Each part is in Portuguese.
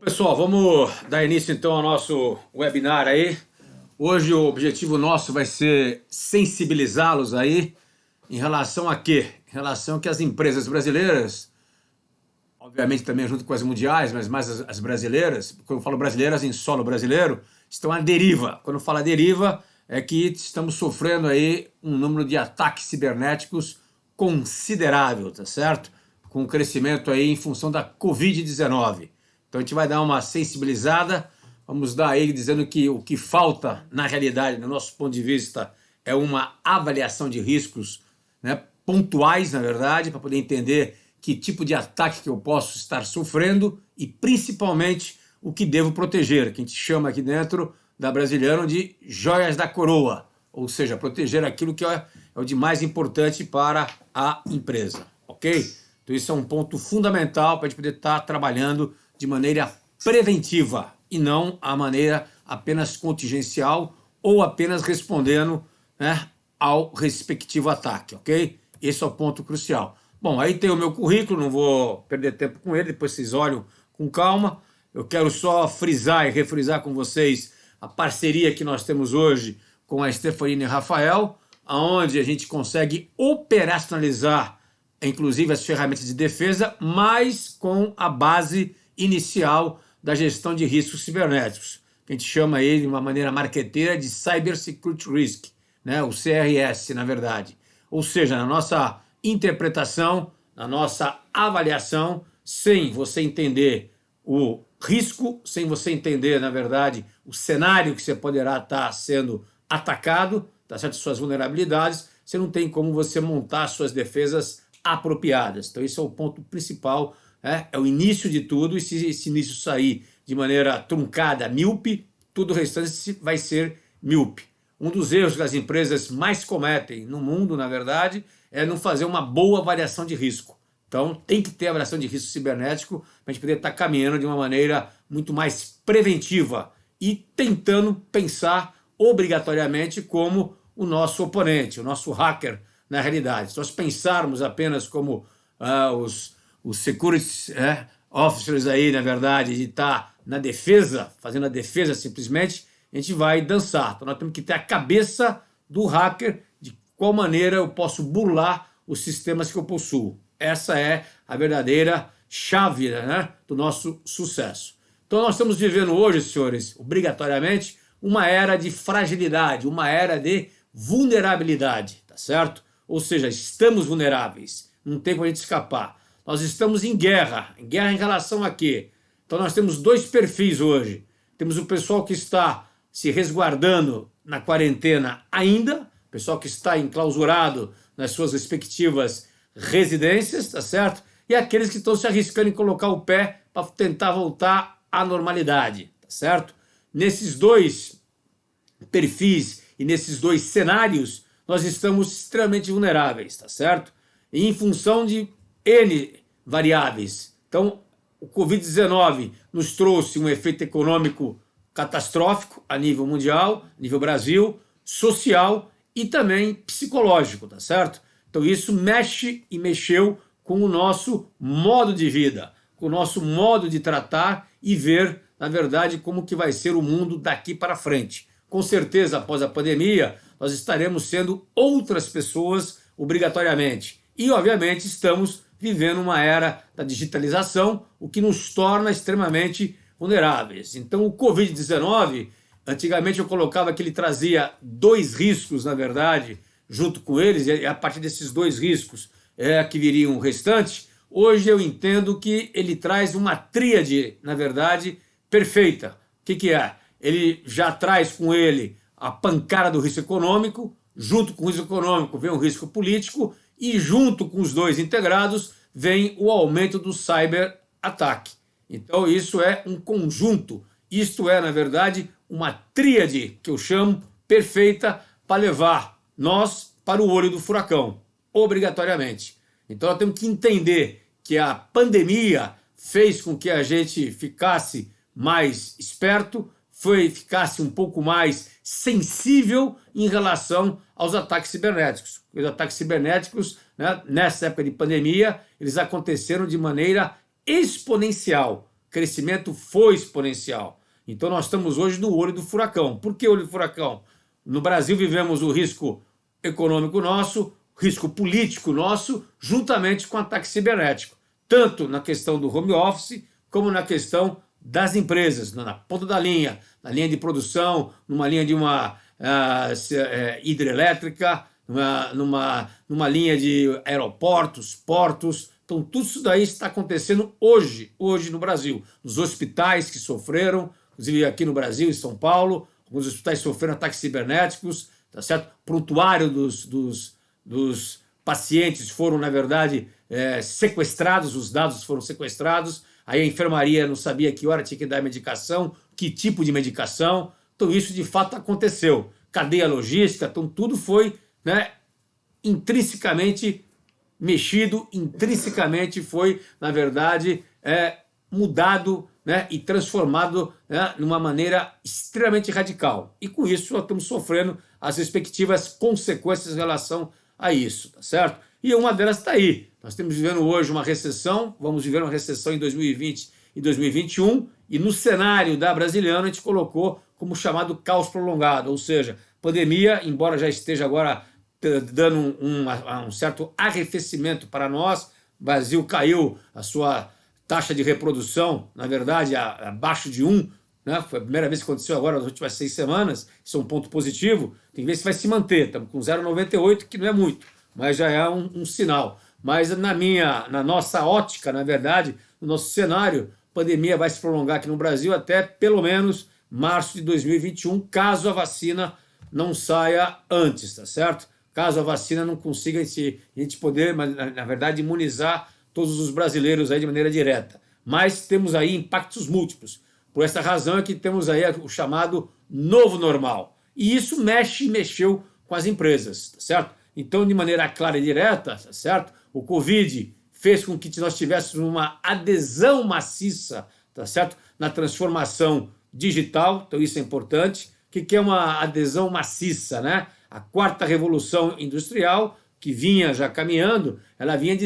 Pessoal, vamos dar início então ao nosso webinar aí. Hoje o objetivo nosso vai ser sensibilizá-los aí em relação a quê? Em relação a que as empresas brasileiras, obviamente também junto com as mundiais, mas mais as brasileiras, quando eu falo brasileiras em solo brasileiro, estão à deriva. Quando eu falo deriva, é que estamos sofrendo aí um número de ataques cibernéticos considerável, tá certo? Com um crescimento aí em função da Covid-19. Então a gente vai dar uma sensibilizada, vamos dar aí dizendo que o que falta, na realidade, do nosso ponto de vista, é uma avaliação de riscos, né, pontuais, na verdade, para poder entender que tipo de ataque que eu posso estar sofrendo e, principalmente, o que devo proteger, que a gente chama aqui dentro da Brasiliano de joias da coroa, ou seja, proteger aquilo que é o de mais importante para a empresa, ok? Então isso é um ponto fundamental para a gente poder estar trabalhando de maneira preventiva e não a maneira apenas contingencial ou apenas respondendo, né, ao respectivo ataque, ok? Esse é o ponto crucial. Bom, aí tem o meu currículo, não vou perder tempo com ele, depois vocês olham com calma. Eu quero só frisar e refrisar com vocês a parceria que nós temos hoje com a Stefanina e Rafael, onde a gente consegue operacionalizar, inclusive, as ferramentas de defesa, mas com a base inicial da gestão de riscos cibernéticos, que a gente chama ele de uma maneira marqueteira de Cyber Security Risk, né? O CRS, na verdade. Ou seja, na nossa interpretação, na nossa avaliação, sem você entender o risco, sem você entender, na verdade, o cenário que você poderá estar sendo atacado, tá certo? Suas vulnerabilidades, você não tem como você montar suas defesas apropriadas. Então, esse é o ponto principal, é o início de tudo, e se esse início sair de maneira truncada, míope, tudo o restante vai ser míope. Um dos erros que as empresas mais cometem no mundo, na verdade, é não fazer uma boa avaliação de risco. Então, tem que ter avaliação de risco cibernético para a gente poder estar caminhando de uma maneira muito mais preventiva e tentando pensar obrigatoriamente como o nosso oponente, o nosso hacker, na realidade. Se nós pensarmos apenas como os security officers aí, na verdade, de estar na defesa, fazendo a defesa simplesmente, a gente vai dançar. Então nós temos que ter a cabeça do hacker de qual maneira eu posso burlar os sistemas que eu possuo. Essa é a verdadeira chave, né, do nosso sucesso. Então nós estamos vivendo hoje, senhores, obrigatoriamente, uma era de fragilidade, uma era de vulnerabilidade, tá certo? Ou seja, estamos vulneráveis, não tem como a gente escapar. Nós estamos em guerra em relação a quê? Então nós temos dois perfis hoje. Temos o pessoal que está se resguardando na quarentena ainda, o pessoal que está enclausurado nas suas respectivas residências, tá certo? E aqueles que estão se arriscando em colocar o pé para tentar voltar à normalidade, tá certo? Nesses dois perfis e nesses dois cenários, nós estamos extremamente vulneráveis, tá certo? E em função de N variáveis. Então, o Covid-19 nos trouxe um efeito econômico catastrófico a nível mundial, a nível Brasil, social e também psicológico, tá certo? Então isso mexe e mexeu com o nosso modo de vida, com o nosso modo de tratar e ver, na verdade, como que vai ser o mundo daqui para frente. Com certeza, após a pandemia, nós estaremos sendo outras pessoas obrigatoriamente. E, obviamente, estamos vivendo uma era da digitalização, o que nos torna extremamente vulneráveis. Então, o Covid-19, antigamente eu colocava que ele trazia dois riscos, na verdade, junto com eles, e a partir desses dois riscos é que viriam o restante. Hoje eu entendo que ele traz uma tríade, na verdade, perfeita. O que é? Ele já traz com ele a pancada do risco econômico, junto com o risco econômico vem o risco político, e junto com os dois integrados vem o aumento do cyberataque. Então isso é um conjunto, isto é, na verdade, uma tríade que eu chamo perfeita para levar nós para o olho do furacão, obrigatoriamente. Então nós temos que entender que a pandemia fez com que a gente ficasse mais esperto, ficasse um pouco mais sensível em relação aos ataques cibernéticos. Os ataques cibernéticos, né, nessa época de pandemia, eles aconteceram de maneira exponencial, crescimento foi exponencial. Então nós estamos hoje no olho do furacão. Por que olho do furacão? No Brasil vivemos o risco econômico nosso, risco político nosso, juntamente com o ataque cibernético, tanto na questão do home office, como na questão das empresas, na ponta da linha, na linha de produção, numa linha de uma hidrelétrica, numa linha de aeroportos, portos. Então, tudo isso daí está acontecendo hoje no Brasil. Nos hospitais que sofreram, inclusive aqui no Brasil, em São Paulo, alguns hospitais sofreram ataques cibernéticos, tá certo? Prontuário dos pacientes foram, na verdade, sequestrados, os dados foram sequestrados, aí a enfermaria não sabia que hora tinha que dar medicação, que tipo de medicação. Então, isso de fato aconteceu. Cadeia logística, então tudo foi, né, intrinsecamente mexido, intrinsecamente foi, na verdade, mudado, né, e transformado, né, numa maneira extremamente radical. E com isso nós estamos sofrendo as respectivas consequências em relação a isso, tá certo? E uma delas está aí. Nós estamos vivendo hoje uma recessão, vamos viver uma recessão em 2020 e 2021, e no cenário da Brasiliana a gente colocou como chamado caos prolongado, ou seja, pandemia, embora já esteja agora dando um certo arrefecimento para nós, o Brasil caiu a sua taxa de reprodução, na verdade, abaixo de 1, né? Foi a primeira vez que aconteceu agora nas últimas 6 semanas, isso é um ponto positivo, tem que ver se vai se manter, estamos com 0,98, que não é muito, mas já é um sinal. Mas na nossa ótica, na verdade, no nosso cenário, a pandemia vai se prolongar aqui no Brasil até pelo menos março de 2021, caso a vacina não saia antes, tá certo? Caso a vacina não consiga a gente poder, na verdade, imunizar todos os brasileiros aí de maneira direta. Mas temos aí impactos múltiplos. Por essa razão é que temos aí o chamado novo normal. E isso mexeu com as empresas, tá certo? Então, de maneira clara e direta, tá certo? O Covid fez com que nós tivéssemos uma adesão maciça, tá certo? Na transformação digital, então isso é importante. O que é uma adesão maciça, né? A quarta revolução industrial, que vinha já caminhando, ela vinha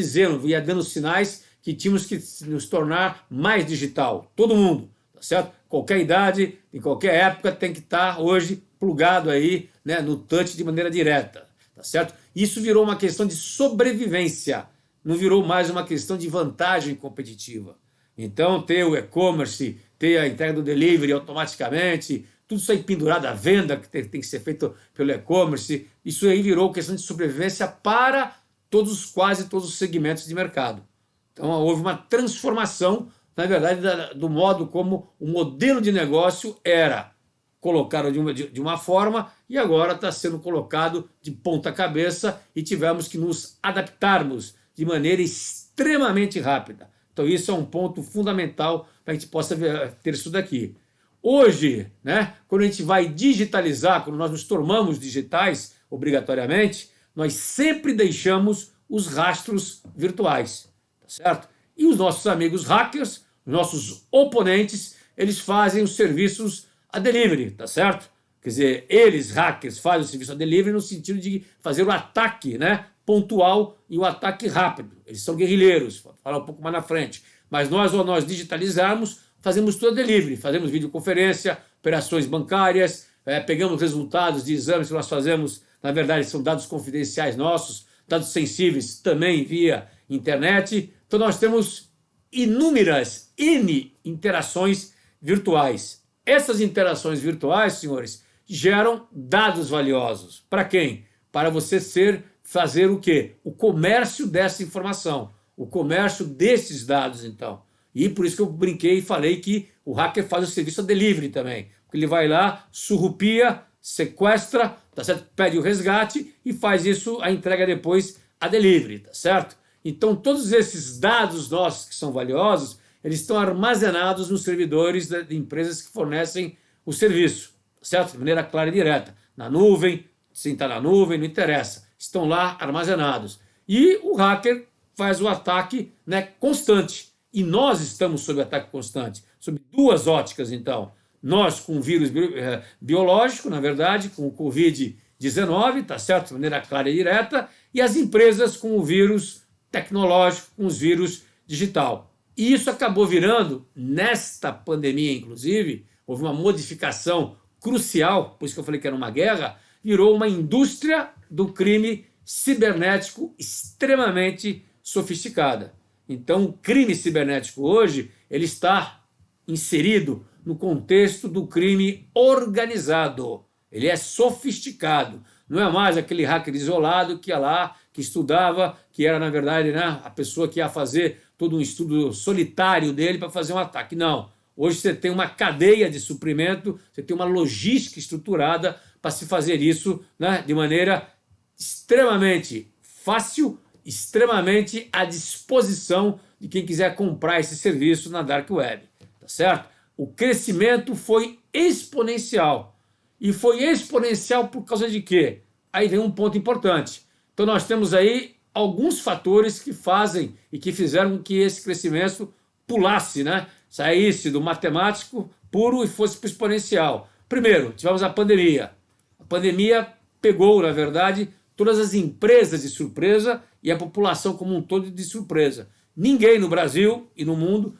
dando sinais que tínhamos que nos tornar mais digital. Todo mundo, tá certo? Qualquer idade, em qualquer época, tem que estar hoje plugado aí, né, no touch de maneira direta, tá certo? Isso virou uma questão de sobrevivência, não virou mais uma questão de vantagem competitiva. Então, ter o e-commerce, ter a entrega do delivery automaticamente, tudo isso aí pendurado à venda, que tem que ser feito pelo e-commerce, isso aí virou questão de sobrevivência para quase todos os segmentos de mercado. Então, houve uma transformação, na verdade, do modo como o modelo de negócio era colocado de uma forma e agora está sendo colocado de ponta cabeça e tivemos que nos adaptarmos de maneira extremamente rápida. Então, isso é um ponto fundamental para a gente possa ter isso daqui. Hoje, né, quando a gente vai digitalizar, quando nós nos tornamos digitais, obrigatoriamente, nós sempre deixamos os rastros virtuais, tá certo? E os nossos amigos hackers, os nossos oponentes, eles fazem os serviços a delivery, tá certo? Quer dizer, eles, hackers, fazem o serviço a delivery no sentido de fazer o ataque, né, pontual e o ataque rápido. Eles são guerrilheiros, vou falar um pouco mais na frente. Mas nós, ao nós digitalizarmos, fazemos tudo a delivery, fazemos videoconferência, operações bancárias, pegamos resultados de exames que nós fazemos, na verdade são dados confidenciais nossos, dados sensíveis também via internet. Então nós temos inúmeras interações virtuais. Essas interações virtuais, senhores, geram dados valiosos. Para quem? Para você fazer o quê? O comércio dessa informação, o comércio desses dados, então. E por isso que eu brinquei e falei que o hacker faz o serviço a delivery também. Porque ele vai lá, surrupia, sequestra, tá certo? Pede o resgate e faz isso, a entrega depois a delivery, tá certo? Então, todos esses dados nossos que são valiosos, eles estão armazenados nos servidores de empresas que fornecem o serviço, tá certo? De maneira clara e direta. Na nuvem, sem estar na nuvem, não interessa. Estão lá armazenados. E o hacker faz o ataque, né, constante. E nós estamos sob ataque constante, sob duas óticas, então. Nós com o vírus biológico, na verdade, com o Covid-19, tá certo? De maneira clara e direta, e as empresas com o vírus tecnológico, com os vírus digital. E isso acabou virando, nesta pandemia inclusive, houve uma modificação crucial, por isso que eu falei que era uma guerra, virou uma indústria do crime cibernético extremamente sofisticada. Então, o crime cibernético hoje ele está inserido no contexto do crime organizado. Ele é sofisticado. Não é mais aquele hacker isolado que ia lá, que estudava, que era, na verdade, né, a pessoa que ia fazer todo um estudo solitário dele para fazer um ataque. Não. Hoje você tem uma cadeia de suprimento, você tem uma logística estruturada para se fazer isso, né, de maneira extremamente fácil, extremamente à disposição de quem quiser comprar esse serviço na Dark Web. Tá certo? O crescimento foi exponencial. E foi exponencial por causa de quê? Aí vem um ponto importante. Então nós temos aí alguns fatores que fazem e que fizeram com que esse crescimento pulasse, né? Saísse do matemático puro e fosse para o exponencial. Primeiro, tivemos a pandemia. A pandemia pegou, na verdade, todas as empresas de surpresa e a população como um todo de surpresa. Ninguém no Brasil e no mundo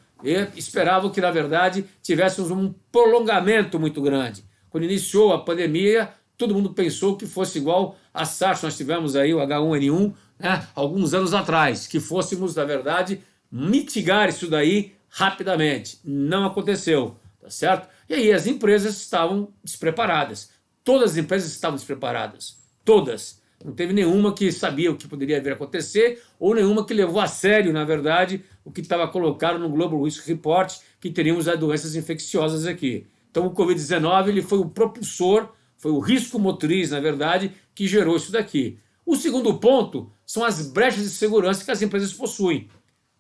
esperava que, na verdade, tivéssemos um prolongamento muito grande. Quando iniciou a pandemia, todo mundo pensou que fosse igual a SARS. Nós tivemos aí o H1N1, né, alguns anos atrás, que fôssemos, na verdade, mitigar isso daí rapidamente. Não aconteceu, tá certo? E aí as empresas estavam despreparadas. Todas as empresas estavam despreparadas. Todas. Não teve nenhuma que sabia o que poderia vir a acontecer ou nenhuma que levou a sério, na verdade, o que estava colocado no Global Risk Report, que teríamos as doenças infecciosas aqui. Então o Covid-19 ele foi o propulsor, foi o risco motriz, na verdade, que gerou isso daqui. O segundo ponto são as brechas de segurança que as empresas possuem.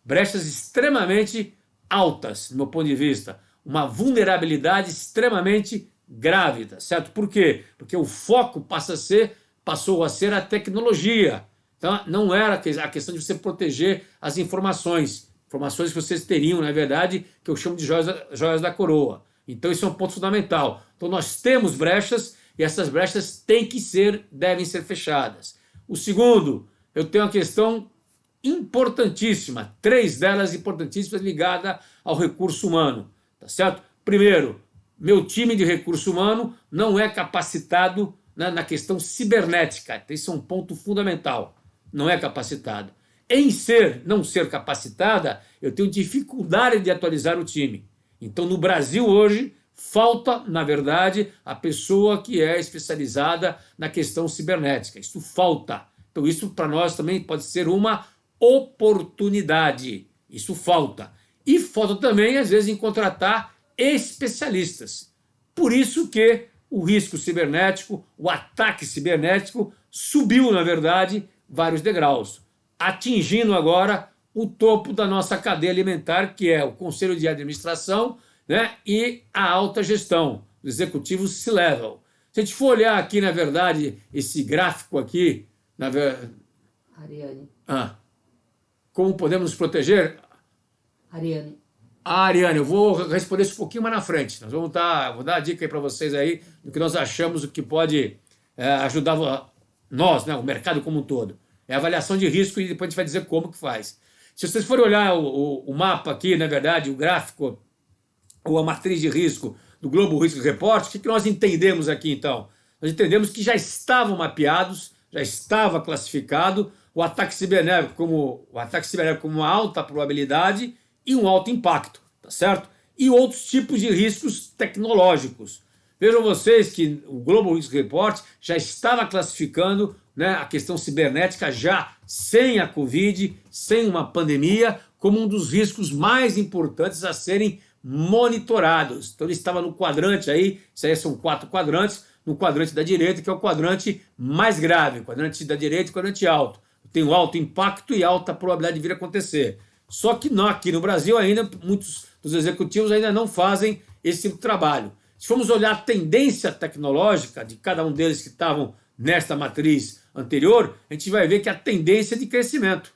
Brechas extremamente altas, do meu ponto de vista. Uma vulnerabilidade extremamente grave, tá certo? Por quê? Porque o foco passou a ser a tecnologia. Então, não era a questão de você proteger as informações que vocês teriam, na verdade, que eu chamo de joias da coroa. Então, isso é um ponto fundamental. Então, nós temos brechas e essas brechas devem ser fechadas. O segundo, eu tenho uma questão importantíssima, 3 delas importantíssimas ligadas ao recurso humano, tá certo? Primeiro, meu time de recurso humano não é capacitado na questão cibernética. Então, isso é um ponto fundamental. Não é capacitado. Não ser capacitada, eu tenho dificuldade de atualizar o time. Então, no Brasil hoje, falta, na verdade, a pessoa que é especializada na questão cibernética. Isso falta. Então, isso para nós também pode ser uma oportunidade. Isso falta. E falta também, às vezes, em contratar especialistas. Por isso que o risco cibernético, o ataque cibernético, subiu, na verdade, vários degraus, atingindo agora o topo da nossa cadeia alimentar, que é o Conselho de Administração, né, e a alta gestão, os executivos C-Level. Se a gente for olhar aqui, na verdade, esse gráfico aqui, Ariane. Como podemos nos proteger? Ariane, eu vou responder isso um pouquinho mais na frente. Vou dar a dica aí para vocês aí do que nós achamos o que pode ajudar nós, né, o mercado como um todo. É a avaliação de risco e depois a gente vai dizer como que faz. Se vocês forem olhar o mapa aqui, na verdade, o gráfico ou a matriz de risco do Global Risk Report, o que nós entendemos aqui então? Nós entendemos que já estavam mapeados, já estava classificado o ataque cibernético como uma alta probabilidade e um alto impacto, tá certo? E outros tipos de riscos tecnológicos. Vejam vocês que o Global Risk Report já estava classificando, né, a questão cibernética já sem a Covid, sem uma pandemia, como um dos riscos mais importantes a serem monitorados. Então ele estava no quadrante aí, isso aí são 4 quadrantes, no quadrante da direita, que é o quadrante mais grave, o quadrante da direita e o quadrante alto. Tem um alto impacto e alta probabilidade de vir a acontecer. Só que aqui no Brasil ainda, muitos dos executivos ainda não fazem esse tipo de trabalho. Se formos olhar a tendência tecnológica de cada um deles que estavam nesta matriz anterior, a gente vai ver que a tendência é de crescimento.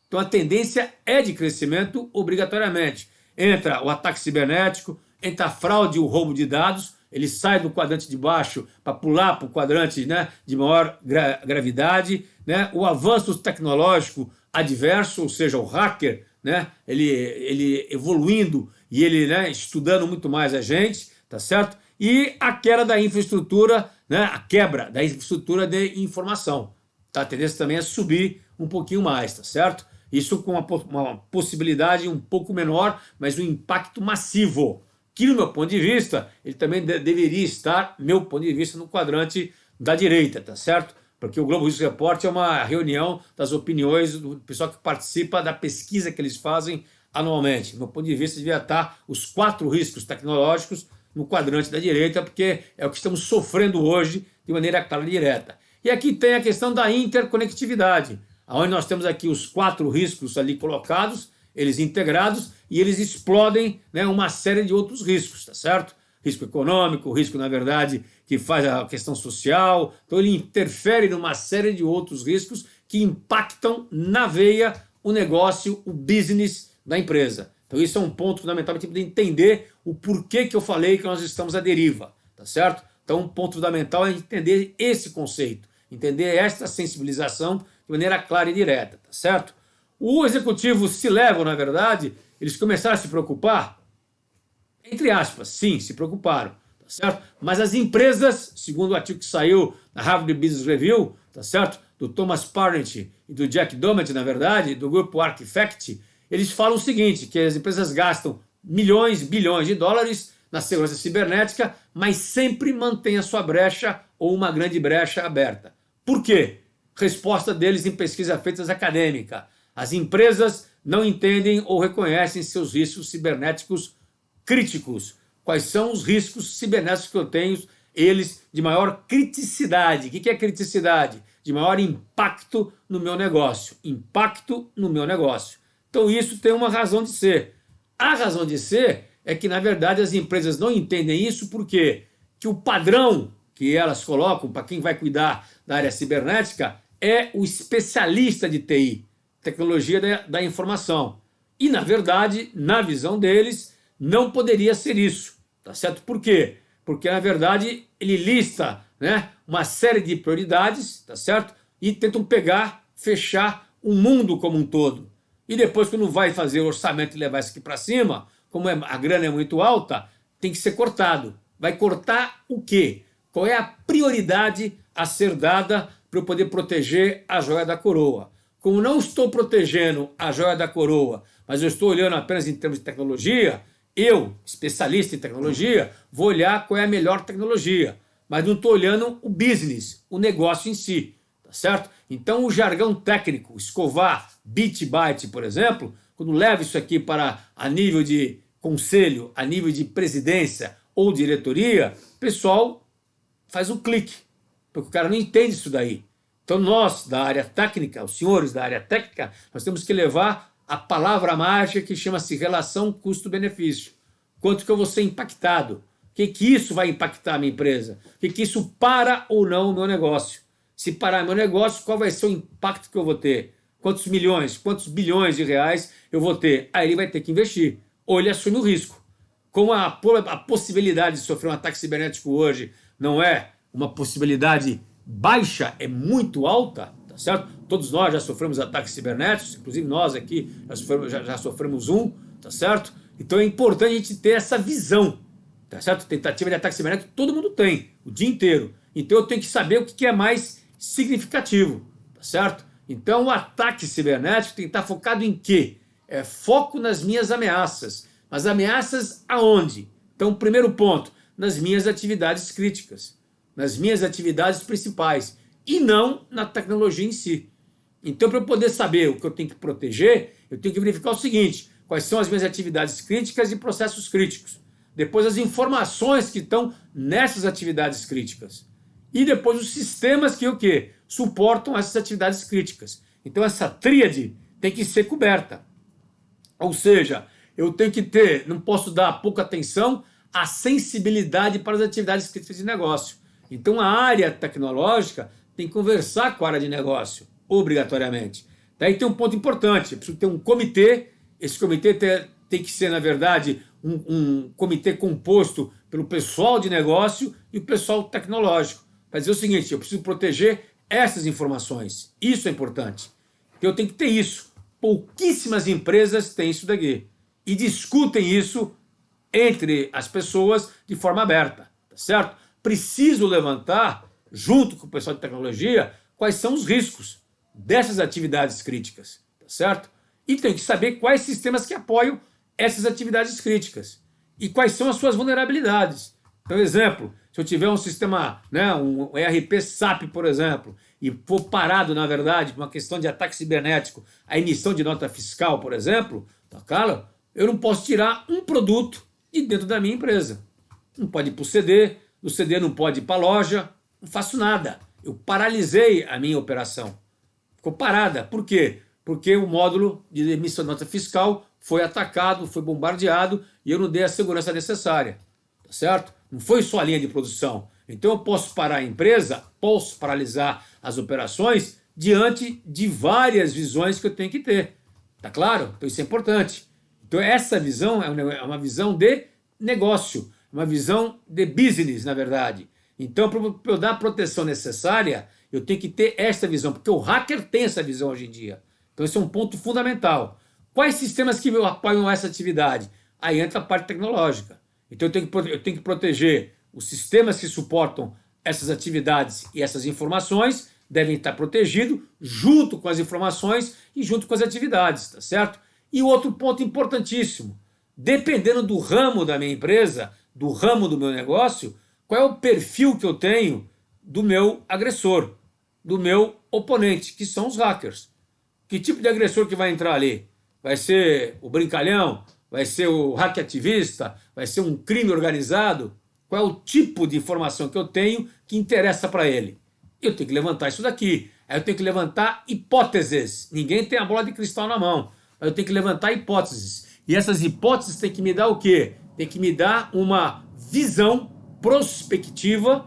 Então a tendência é de crescimento obrigatoriamente. Entra o ataque cibernético, entra a fraude e o roubo de dados, ele sai do quadrante de baixo para pular para o quadrante, né, de maior gravidade, né, o avanço tecnológico adverso, ou seja, o hacker, né, ele evoluindo e ele, né, estudando muito mais a gente, tá certo? E a queda da infraestrutura, né, a quebra da infraestrutura de informação. Tá? A tendência também é subir um pouquinho mais, tá certo? Isso com uma possibilidade um pouco menor, mas um impacto massivo, que no meu ponto de vista, ele também deveria estar, meu ponto de vista, no quadrante da direita, tá certo? Porque o Globo Risk Report é uma reunião das opiniões do pessoal que participa da pesquisa que eles fazem anualmente. Do meu ponto de vista, devia estar os 4 riscos tecnológicos no quadrante da direita, porque é o que estamos sofrendo hoje de maneira clara e direta. E aqui tem a questão da interconectividade, onde nós temos aqui os 4 riscos ali colocados, eles integrados, e eles explodem, né, uma série de outros riscos, tá certo? Risco econômico, risco, na verdade, que faz a questão social. Então ele interfere numa série de outros riscos que impactam na veia o negócio, o business da empresa. Então isso é um ponto fundamental para poder entender o porquê que eu falei que nós estamos à deriva, tá certo? Então um ponto fundamental é entender esse conceito, entender esta sensibilização de maneira clara e direta, tá certo? O executivo C-Level, na verdade, eles começaram a se preocupar, entre aspas, sim, se preocuparam, tá certo? Mas as empresas, segundo o artigo que saiu na Harvard Business Review, tá certo? Do Thomas Parent e do Jack Dougherty, na verdade, do grupo Architect, eles falam o seguinte, que as empresas gastam milhões, bilhões de dólares na segurança cibernética, mas sempre mantém a sua brecha ou uma grande brecha aberta. Por quê? Resposta deles em pesquisa feitas acadêmica. As empresas não entendem ou reconhecem seus riscos cibernéticos críticos. Quais são os riscos cibernéticos que eu tenho, eles de maior criticidade? O que é criticidade? De maior impacto no meu negócio. Impacto no meu negócio. Então isso tem uma razão de ser. A razão de ser é que, na verdade, as empresas não entendem isso porque que o padrão que elas colocam para quem vai cuidar da área cibernética é o especialista de TI, tecnologia da informação. E, na verdade, na visão deles, não poderia ser isso, tá certo? Por quê? Porque, na verdade, ele lista, né, uma série de prioridades, tá certo? E tentam pegar, fechar o mundo como um todo. E depois, quando vai fazer o orçamento e levar isso aqui para cima, como a grana é muito alta, tem que ser cortado. Vai cortar o quê? Qual é a prioridade a ser dada para eu poder proteger a joia da coroa? Como não estou protegendo a joia da coroa, mas eu estou olhando apenas em termos de tecnologia, eu, especialista em tecnologia, vou olhar qual é a melhor tecnologia, mas não estou olhando o business, o negócio em si, tá certo? Então o jargão técnico, escovar bit byte, por exemplo, quando leva isso aqui para a nível de conselho, a nível de presidência ou diretoria, o pessoal faz um clique, porque o cara não entende isso daí. Então nós, da área técnica, os senhores da área técnica, nós temos que levar a palavra mágica que chama-se relação custo-benefício. Quanto que eu vou ser impactado? O que isso vai impactar a minha empresa? O que isso para ou não o meu negócio? Se parar meu negócio, qual vai ser o impacto que eu vou ter? Quantos milhões, quantos bilhões de reais eu vou ter? Aí ele vai ter que investir. Ou ele assume o risco. Como a possibilidade de sofrer um ataque cibernético hoje não é uma possibilidade baixa, é muito alta, tá certo? Todos nós já sofremos ataques cibernéticos, inclusive nós aqui já sofremos um, tá certo? Então é importante a gente ter essa visão, tá certo? Tentativa de ataque cibernético todo mundo tem, o dia inteiro. Então eu tenho que saber o que é mais significativo, tá certo? Então o ataque cibernético tem que estar focado em quê? É foco nas minhas ameaças. Mas ameaças aonde? Então, primeiro ponto, nas minhas atividades críticas, nas minhas atividades principais, e não na tecnologia em si. Então, para eu poder saber o que eu tenho que proteger, eu tenho que verificar o seguinte, quais são as minhas atividades críticas e processos críticos. Depois, as informações que estão nessas atividades críticas. E depois, os sistemas que o quê? Suportam essas atividades críticas. Então, essa tríade tem que ser coberta. Ou seja, eu tenho que ter, não posso dar pouca atenção à sensibilidade para as atividades críticas de negócio. Então a área tecnológica tem que conversar com a área de negócio, obrigatoriamente. Daí tem um ponto importante, eu preciso ter um comitê, esse comitê tem que ser, na verdade, um comitê composto pelo pessoal de negócio e o pessoal tecnológico. Para dizer o seguinte, eu preciso proteger essas informações, isso é importante. Então eu tenho que ter isso. pouquíssimas empresas têm isso daqui e discutem isso entre as pessoas de forma aberta, tá certo? Preciso levantar, junto com o pessoal de tecnologia, quais são os riscos dessas atividades críticas, tá certo? E tem que saber quais sistemas que apoiam essas atividades críticas e quais são as suas vulnerabilidades. Então, exemplo, se eu tiver um sistema, né, um ERP SAP, por exemplo, e for parado, na verdade, por uma questão de ataque cibernético, a emissão de nota fiscal, por exemplo, tá claro? Eu não posso tirar um produto de dentro da minha empresa. Não pode ir para o CD, do CD não pode ir para a loja, não faço nada. Eu paralisei a minha operação. Ficou parada. Por quê? Porque o módulo de emissão de nota fiscal foi atacado, foi bombardeado e eu não dei a segurança necessária. Tá certo? Não foi só a linha de produção. Então eu posso parar a empresa, posso paralisar as operações diante de várias visões que eu tenho que ter. Tá claro? Então isso é importante. Então essa visão é uma visão de negócio, uma visão de business, na verdade. Então, para eu dar a proteção necessária, eu tenho que ter esta visão, porque o hacker tem essa visão hoje em dia. Então esse é um ponto fundamental. Quais sistemas que apoiam essa atividade? Aí entra a parte tecnológica. Então eu tenho que proteger os sistemas que suportam essas atividades e essas informações, devem estar protegidos junto com as informações e junto com as atividades, tá certo? E outro ponto importantíssimo, dependendo do ramo da minha empresa, do ramo do meu negócio, qual é o perfil que eu tenho do meu agressor, do meu oponente, que são os hackers. Que tipo de agressor que vai entrar ali? Vai ser o brincalhão? Vai ser o hack ativista? Vai ser um crime organizado? Qual é o tipo de informação que eu tenho que interessa para ele? Eu tenho que levantar isso daqui. Aí eu tenho que levantar hipóteses. Ninguém tem a bola de cristal na mão. Mas eu tenho que levantar hipóteses. E essas hipóteses têm que me dar o quê? Tem que me dar uma visão prospectiva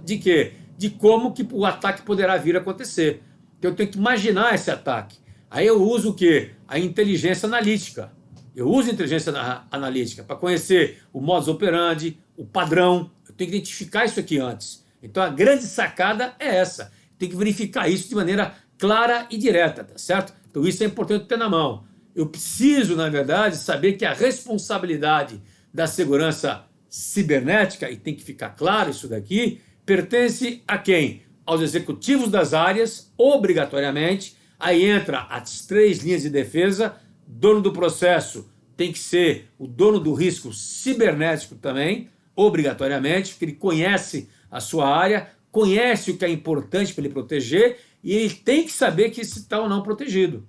de quê? De como que o ataque poderá vir a acontecer. Então eu tenho que imaginar esse ataque. Aí eu uso o quê? A inteligência analítica. Eu uso a inteligência analítica para conhecer o modus operandi, o padrão. Eu tenho que identificar isso aqui antes. Então a grande sacada é essa. Tem que verificar isso de maneira clara e direta, tá certo? Então isso é importante ter na mão. Eu preciso, na verdade, saber que a responsabilidade da segurança cibernética, e tem que ficar claro isso daqui, pertence a quem? Aos executivos das áreas, obrigatoriamente. Aí entra as 3 linhas de defesa. Dono do processo tem que ser o dono do risco cibernético também, obrigatoriamente, porque ele conhece a sua área, conhece o que é importante para ele proteger e ele tem que saber que se está ou não protegido.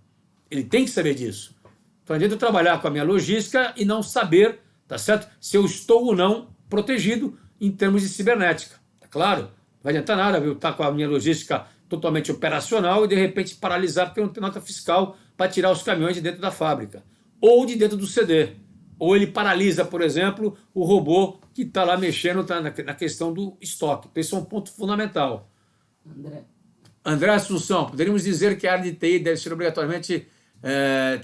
Ele tem que saber disso. Então, não adianta eu trabalhar com a minha logística e não saber, tá certo, se eu estou ou não protegido em termos de cibernética. Tá claro? Não vai adiantar nada eu estar com a minha logística totalmente operacional e de repente paralisar porque eu não tenho nota fiscal para tirar os caminhões de dentro da fábrica ou de dentro do CD. Ou ele paralisa, por exemplo, o robô que está lá mexendo na questão do estoque. Então, esse é um ponto fundamental. André Assunção, poderíamos dizer que a área de TI deve ser obrigatoriamente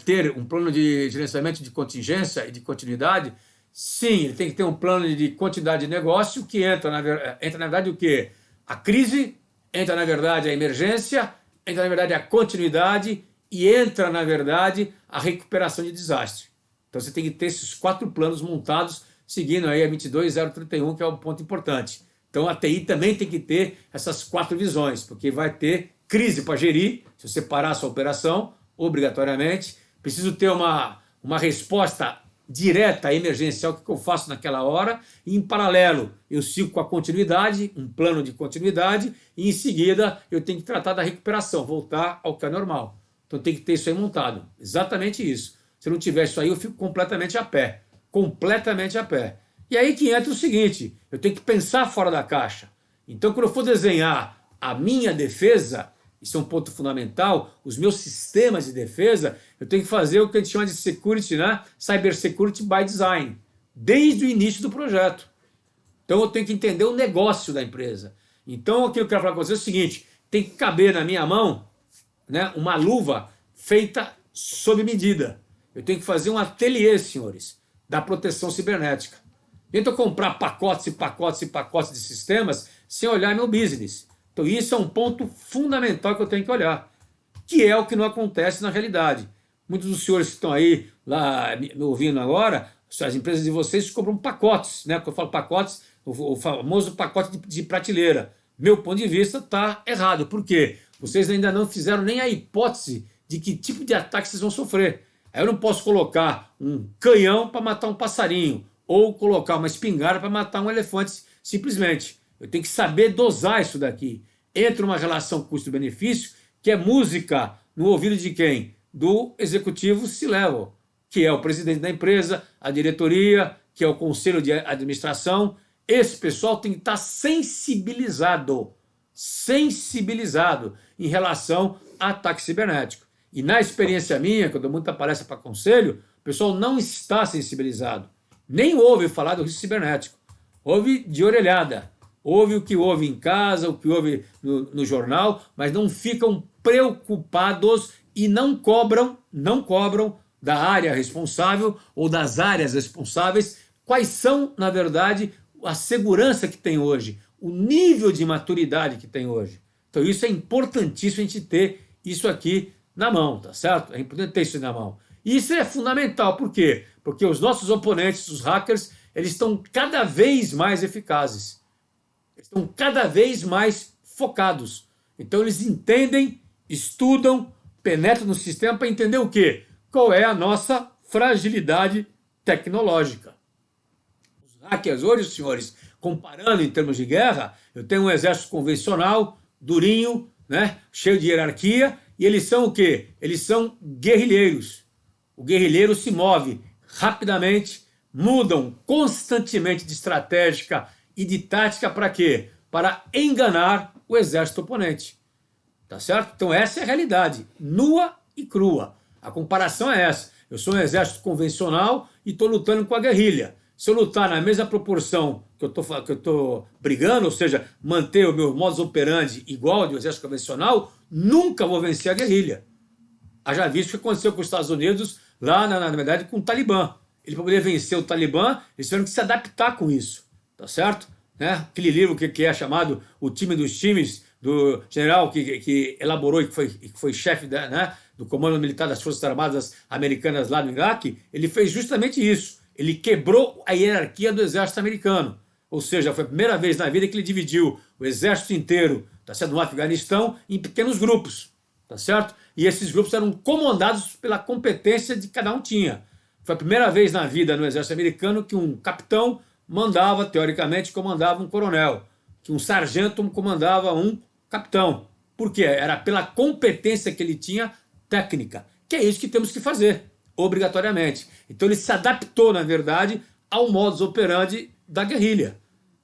ter um plano de gerenciamento de contingência e de continuidade? Sim, ele tem que ter um plano de continuidade de negócio que entra na verdade, o quê? A crise, entra, na verdade, a emergência, entra, na verdade, a continuidade e entra, na verdade, a recuperação de desastre. Então, você tem que ter esses 4 planos montados, seguindo aí a 22031, que é um ponto importante. Então, a TI também tem que ter essas 4 visões, porque vai ter crise para gerir, se você parar a sua operação, obrigatoriamente. Preciso ter uma resposta direta, emergencial, o que eu faço naquela hora, e em paralelo eu sigo com a continuidade, um plano de continuidade, e em seguida eu tenho que tratar da recuperação, voltar ao que é normal. Então tem que ter isso aí montado, exatamente isso. Se não tiver isso aí, eu fico completamente a pé, E aí que entra o seguinte, eu tenho que pensar fora da caixa. Então quando eu for desenhar a minha defesa, isso é um ponto fundamental, os meus sistemas de defesa, eu tenho que fazer o que a gente chama de security, né? Cyber security by design, desde o início do projeto. Então eu tenho que entender o negócio da empresa. Então o que eu quero falar com você é o seguinte, tem que caber na minha mão, né, uma luva feita sob medida. Eu tenho que fazer um ateliê, senhores, da proteção cibernética. Tento comprar pacotes e pacotes e pacotes de sistemas sem olhar meu business. Então isso é um ponto fundamental que eu tenho que olhar. que é o que não acontece na realidade. Muitos dos senhores que estão aí lá me ouvindo agora, as empresas de vocês compram pacotes, né? Quando eu falo pacotes, o famoso pacote de prateleira. Meu ponto de vista está errado. Por quê? Vocês ainda não fizeram nem a hipótese de que tipo de ataque vocês vão sofrer. Aí eu não posso colocar um canhão para matar um passarinho ou colocar uma espingarda para matar um elefante simplesmente. Eu tenho que saber dosar isso daqui. Entra uma relação custo-benefício que é música no ouvido de quem? Do executivo C-Level, que é o presidente da empresa, a diretoria, que é o conselho de administração. Esse pessoal tem que estar sensibilizado em relação a ataque cibernético. E na experiência minha, que eu dou muita palestra para conselho, o pessoal não está sensibilizado. Nem ouve falar do risco cibernético. Ouve de orelhada. Ouve o que ouve em casa, o que ouve no jornal, mas não ficam preocupados e não cobram da área responsável ou das áreas responsáveis quais são, na verdade, a segurança que tem hoje, o nível de maturidade que tem hoje. Então isso é importantíssimo a gente ter isso aqui na mão, tá certo? É importante ter isso na mão. E isso é fundamental, por quê? Porque os nossos oponentes, os hackers, eles estão cada vez mais eficazes. Eles estão cada vez mais focados. Então eles entendem, estudam, penetram no sistema para entender o quê? Qual é a nossa fragilidade tecnológica. Os hackers hoje, senhores, comparando em termos de guerra, eu tenho um exército convencional, durinho, né, cheio de hierarquia, e eles são o quê? Eles são guerrilheiros. O guerrilheiro se move rapidamente, mudam constantemente de estratégia e de tática para quê? Para enganar o exército oponente. Tá certo? Então essa é a realidade, nua e crua. A comparação é essa. Eu sou um exército convencional e estou lutando com a guerrilha. Se eu lutar na mesma proporção que eu estou brigando, ou seja, manter o meu modus operandi igual ao do exército convencional, nunca vou vencer a guerrilha. Haja visto o que aconteceu com os Estados Unidos lá, na verdade, com o Talibã. Ele, para poder vencer o Talibã, eles tiveram que se adaptar com isso. Tá certo? Né? Aquele livro que é chamado O Time dos Times, do general que elaborou e que foi chefe do Comando Militar das Forças Armadas Americanas lá no Iraque, ele fez justamente isso. Ele quebrou a hierarquia do exército americano. Ou seja, foi a primeira vez na vida que ele dividiu o exército inteiro, tá certo, no Afeganistão, em pequenos grupos. Tá certo? E esses grupos eram comandados pela competência de cada um tinha. Foi a primeira vez na vida no exército americano que um capitão mandava, teoricamente, comandava um coronel, que um sargento comandava um capitão. Por quê? Era pela competência que ele tinha técnica, que é isso que temos que fazer, obrigatoriamente. Então ele se adaptou, na verdade, ao modus operandi da guerrilha.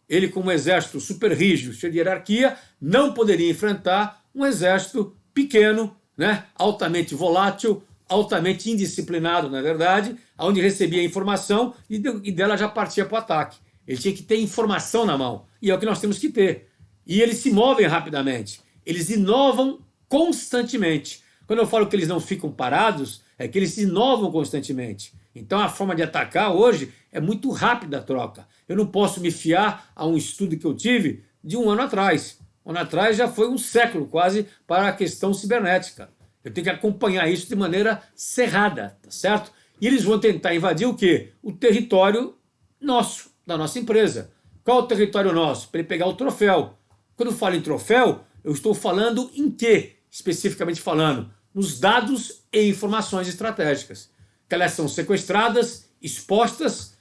Ele, como um exército super rígido, cheio de hierarquia, não poderia enfrentar um exército pequeno, né, altamente volátil, altamente indisciplinado, na verdade, onde recebia informação e dela já partia para o ataque. Ele tinha que ter informação na mão, e é o que nós temos que ter. E eles se movem rapidamente, eles inovam constantemente. Quando eu falo que eles não ficam parados, é que eles inovam constantemente. Então a forma de atacar hoje é muito rápida a troca. Eu não posso me fiar a um estudo que eu tive de um ano atrás. Um ano atrás já foi um século quase para a questão cibernética. Eu tenho que acompanhar isso de maneira cerrada, tá certo? E eles vão tentar invadir o quê? O território nosso, da nossa empresa. Qual é o território nosso? Para ele pegar o troféu. Quando eu falo em troféu, eu estou falando em quê? Especificamente falando, nos dados e informações estratégicas. Que elas são sequestradas, expostas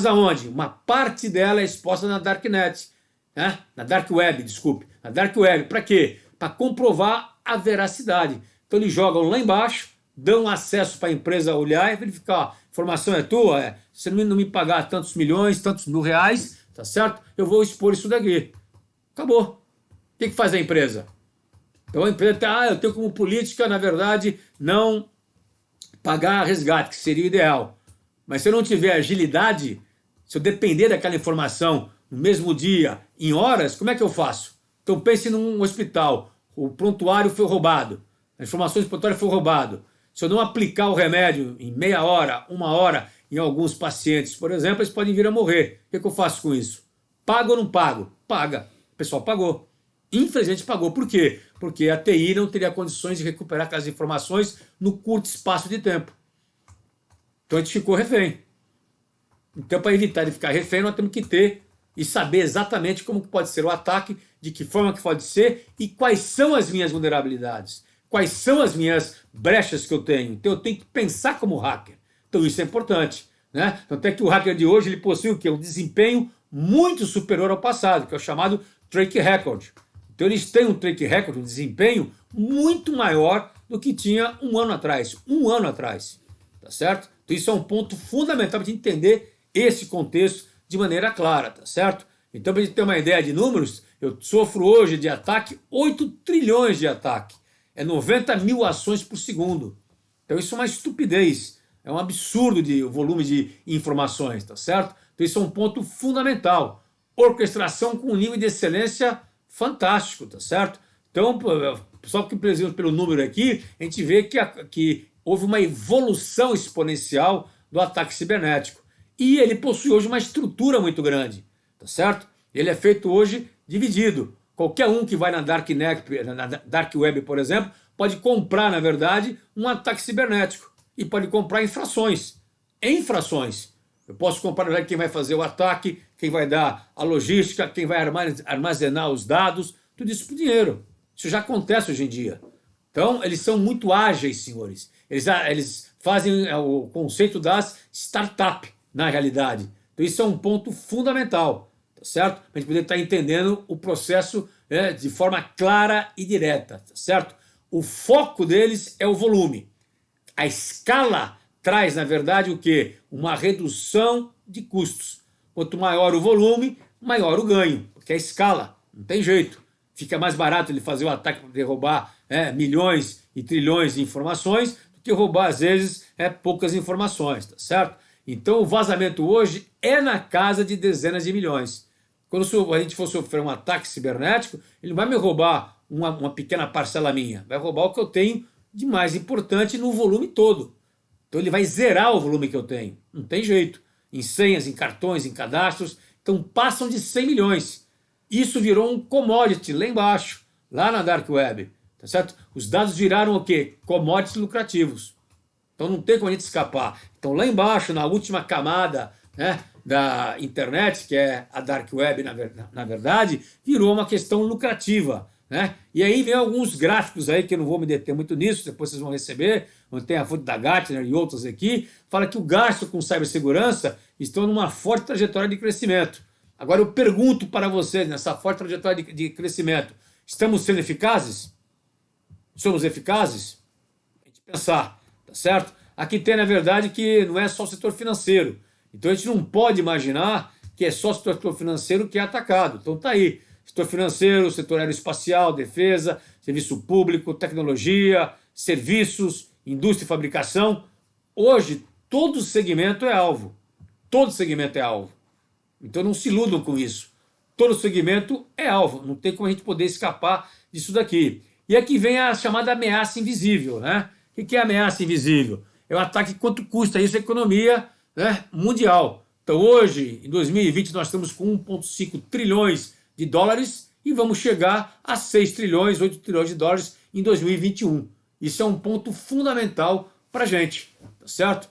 aonde? Uma parte dela é exposta na Darknet, né? Na Dark Web, desculpe. Na Dark Web, para quê? Para comprovar a veracidade. Então eles jogam lá embaixo, dão acesso para a empresa olhar e verificar, ó, a informação é tua, se não me pagar tantos milhões, tantos mil reais, tá certo? Eu vou expor isso daqui. Acabou. O que faz a empresa? Então a empresa eu tenho como política, na verdade, não pagar resgate, que seria o ideal. Mas se eu não tiver agilidade, se eu depender daquela informação no mesmo dia, em horas, como é que eu faço? Então pense num hospital, o prontuário foi roubado, a informação do prontuário foi roubado. Se eu não aplicar o remédio em meia hora, uma hora, em alguns pacientes, por exemplo, eles podem vir a morrer. O que eu faço com isso? Pago ou não pago? Paga. O pessoal pagou. Infelizmente pagou. Por quê? Porque a TI não teria condições de recuperar aquelas informações no curto espaço de tempo. Então a gente ficou refém. Então, para evitar de ficar refém, nós temos que ter e saber exatamente como pode ser o ataque, de que forma que pode ser e quais são as minhas vulnerabilidades, quais são as minhas brechas que eu tenho. Então eu tenho que pensar como hacker. Então isso é importante, né? Tanto é que o hacker de hoje ele possui o quê? Um desempenho muito superior ao passado, que é o chamado track record. Então eles têm um track record, um desempenho muito maior do que tinha um ano atrás. Um ano atrás, tá certo? Então isso é um ponto fundamental para a gente entender esse contexto de maneira clara, tá certo? Então, para a gente ter uma ideia de números, eu sofro hoje de ataque 8 trilhões de ataque. É 90 mil ações por segundo. Então, isso é uma estupidez. É um absurdo de volume de informações, tá certo? Então, isso é um ponto fundamental. Orquestração com um nível de excelência fantástico, tá certo? Então, só que pelo número aqui, a gente vê que houve uma evolução exponencial do ataque cibernético. E ele possui hoje uma estrutura muito grande, tá certo? Ele é feito hoje dividido. Qualquer um que vai na Dark Web, por exemplo, pode comprar, na verdade, um ataque cibernético. E pode comprar infrações. Eu posso comprar, na verdade, quem vai fazer o ataque, quem vai dar a logística, quem vai armazenar os dados, tudo isso por dinheiro. Isso já acontece hoje em dia. Então, eles são muito ágeis, senhores. Eles fazem o conceito das startups, na realidade. Então isso é um ponto fundamental, tá certo? Para a gente poder estar entendendo o processo de forma clara e direta, tá certo? O foco deles é o volume. A escala traz, na verdade, o quê? Uma redução de custos. Quanto maior o volume, maior o ganho, porque é a escala, não tem jeito. Fica mais barato ele fazer o ataque para derrubar milhões e trilhões de informações do que roubar, às vezes, poucas informações, tá certo? Então o vazamento hoje é na casa de dezenas de milhões. Quando a gente for sofrer um ataque cibernético, ele não vai me roubar uma pequena parcela minha, vai roubar o que eu tenho de mais importante no volume todo. Então ele vai zerar o volume que eu tenho, não tem jeito. Em senhas, em cartões, em cadastros, então passam de 100 milhões. Isso virou um commodity lá embaixo, lá na Dark Web, tá certo? Os dados viraram o quê? Commodities lucrativos. Então não tem como a gente escapar. Então lá embaixo, na última camada da internet, que é a Dark Web, na verdade, virou uma questão lucrativa. E aí vem alguns gráficos aí, que eu não vou me deter muito nisso, depois vocês vão receber, onde tem a fonte da Gartner e outras aqui, fala que o gasto com cibersegurança estão numa forte trajetória de crescimento. Agora eu pergunto para vocês, nessa forte trajetória de crescimento, estamos sendo eficazes? Somos eficazes? A gente pensar. Certo? Aqui tem, na verdade, que não é só o setor financeiro. Então a gente não pode imaginar que é só o setor financeiro que é atacado. Então tá aí. Setor financeiro, setor aeroespacial, defesa, serviço público, tecnologia, serviços, indústria e fabricação. Hoje, todo segmento é alvo. Todo segmento é alvo. Então não se iludam com isso. Todo segmento é alvo. Não tem como a gente poder escapar disso daqui. E aqui vem a chamada ameaça invisível, né? O que é ameaça invisível? É o ataque quanto custa isso a economia mundial. Então hoje, em 2020, nós estamos com 1,5 trilhões de dólares e vamos chegar a 6 trilhões, 8 trilhões de dólares em 2021. Isso é um ponto fundamental para a gente, tá certo?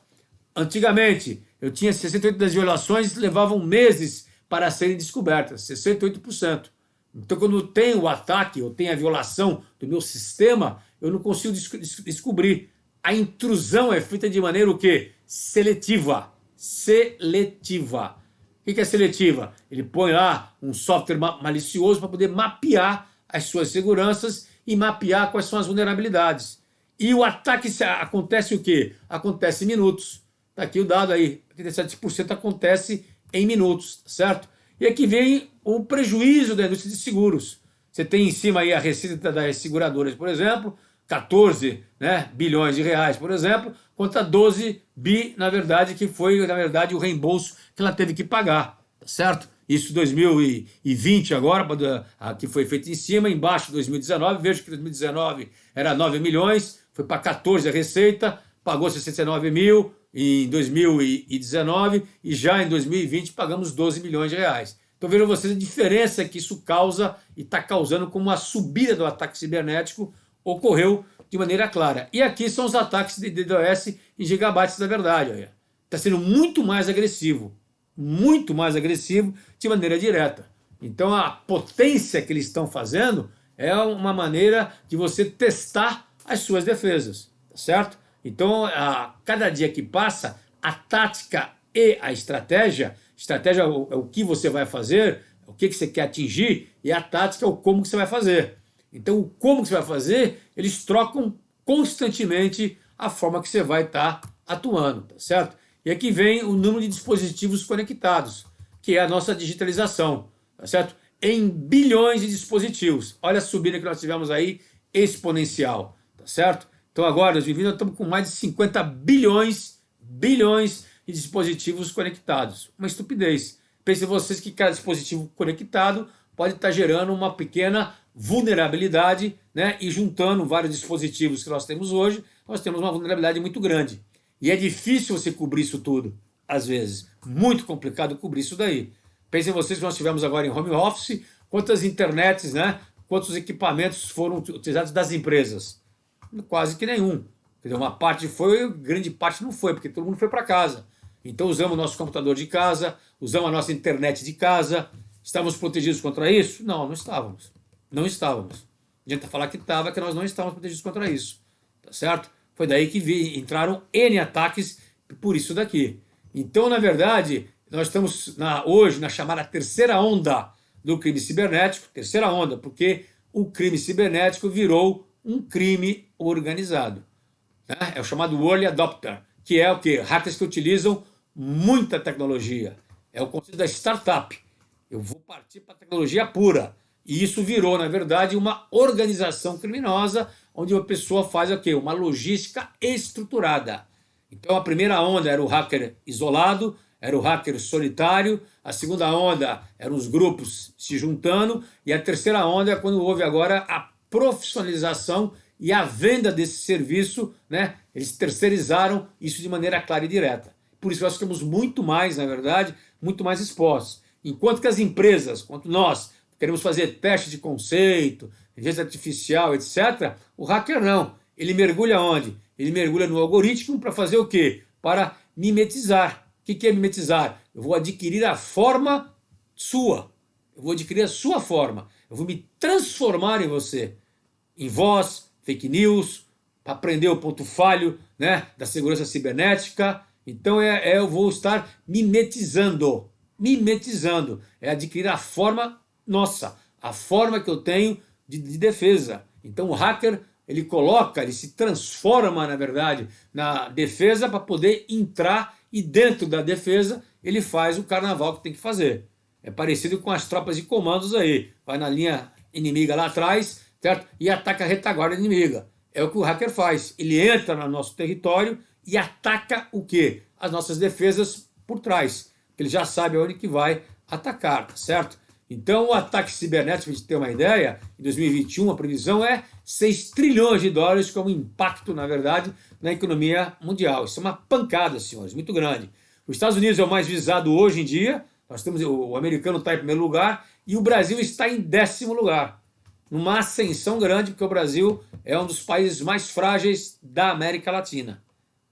Antigamente, eu tinha 68% das violações levavam meses para serem descobertas, 68%. Então, quando tem o ataque, ou tem a violação do meu sistema, eu não consigo descobrir. A intrusão é feita de maneira o quê? Seletiva. Seletiva. O que é seletiva? Ele põe lá um software malicioso para poder mapear as suas seguranças e mapear quais são as vulnerabilidades. E o ataque acontece o quê? Acontece em minutos. Está aqui o dado aí. 87% acontece em minutos, certo? E aqui vem o prejuízo da indústria de seguros. Você tem em cima aí a receita das seguradoras, por exemplo, 14 bilhões de reais, por exemplo, contra 12 bi, na verdade, que foi, na verdade, o reembolso que ela teve que pagar, tá certo? Isso em 2020 agora, que foi feito em cima, embaixo 2019, vejo que 2019 era 9 milhões, foi para 14 a receita, pagou 69 mil em 2019 e já em 2020 pagamos 12 milhões de reais. Então vejam vocês a diferença que isso causa e está causando como a subida do ataque cibernético ocorreu de maneira clara. E aqui são os ataques de DDoS em gigabytes da verdade. Está sendo muito mais agressivo de maneira direta. Então a potência que eles estão fazendo é uma maneira de você testar as suas defesas, tá certo? Então a cada dia que passa, a tática e a estratégia é o que você vai fazer, o que você quer atingir, e a tática é o como que você vai fazer. Então o como que você vai fazer, eles trocam constantemente a forma que você vai estar atuando, tá certo? E aqui vem o número de dispositivos conectados, que é a nossa digitalização, tá certo? Em bilhões de dispositivos. Olha a subida que nós tivemos aí, exponencial, tá certo? Então agora, em 2020, nós estamos com mais de 50 bilhões de dispositivos conectados. Uma estupidez. Pensem vocês que cada dispositivo conectado pode estar gerando uma pequena vulnerabilidade, né? E juntando vários dispositivos que nós temos hoje, nós temos uma vulnerabilidade muito grande. E é difícil você cobrir isso tudo, às vezes. Muito complicado cobrir isso daí. Pensem vocês que nós tivemos agora em home office, quantas internets, né? Quantos equipamentos foram utilizados das empresas? Quase que nenhum. Quer dizer, uma parte foi, grande parte não foi, porque todo mundo foi para casa. Então usamos o nosso computador de casa, usamos a nossa internet de casa. Estávamos protegidos contra isso? Não, não estávamos. Não estávamos. Não adianta falar que estava, que nós não estávamos protegidos contra isso. Tá certo? Foi daí que entraram N ataques por isso daqui. Então, na verdade, nós estamos hoje na chamada terceira onda do crime cibernético. Terceira onda, porque o crime cibernético virou um crime organizado. Né? É o chamado early adopter, que é o quê? Hackers que utilizam muita tecnologia. É o conceito da startup. Eu vou partir para a tecnologia pura. E isso virou, na verdade, uma organização criminosa, onde uma pessoa faz o quê? Uma logística estruturada. Então a primeira onda era o hacker isolado, era o hacker solitário, a segunda onda eram os grupos se juntando, e a terceira onda é quando houve agora a profissionalização e a venda desse serviço, né? Eles terceirizaram isso de maneira clara e direta. Por isso nós ficamos muito mais, na verdade, muito mais expostos. Enquanto que as empresas, quanto nós, queremos fazer teste de conceito, inteligência artificial, etc., o hacker não. Ele mergulha onde? Ele mergulha no algoritmo para fazer o quê? Para mimetizar. O que é mimetizar? Eu vou adquirir a forma sua. Eu vou adquirir a sua forma. Eu vou me transformar em você. Em voz, fake news, para aprender o ponto falho, né, da segurança cibernética. Então eu vou estar mimetizando. Mimetizando. É adquirir a forma nossa. A forma que eu tenho de defesa. Então o hacker, ele se transforma, na verdade, na defesa para poder entrar, e dentro da defesa ele faz o carnaval que tem que fazer. É parecido com as tropas de comandos aí. Vai na linha inimiga lá atrás, certo? E ataca a retaguarda inimiga. É o que o hacker faz. Ele entra no nosso território e ataca o quê? As nossas defesas por trás. Ele já sabe onde que vai atacar, tá certo? Então, o ataque cibernético, para a gente ter uma ideia, em 2021 a previsão é 6 trilhões de dólares como impacto, na verdade, na economia mundial. Isso é uma pancada, senhores, muito grande. Os Estados Unidos é o mais visado hoje em dia, nós temos o americano está em primeiro lugar e o Brasil está em 10º lugar. Numa ascensão grande, porque o Brasil é um dos países mais frágeis da América Latina.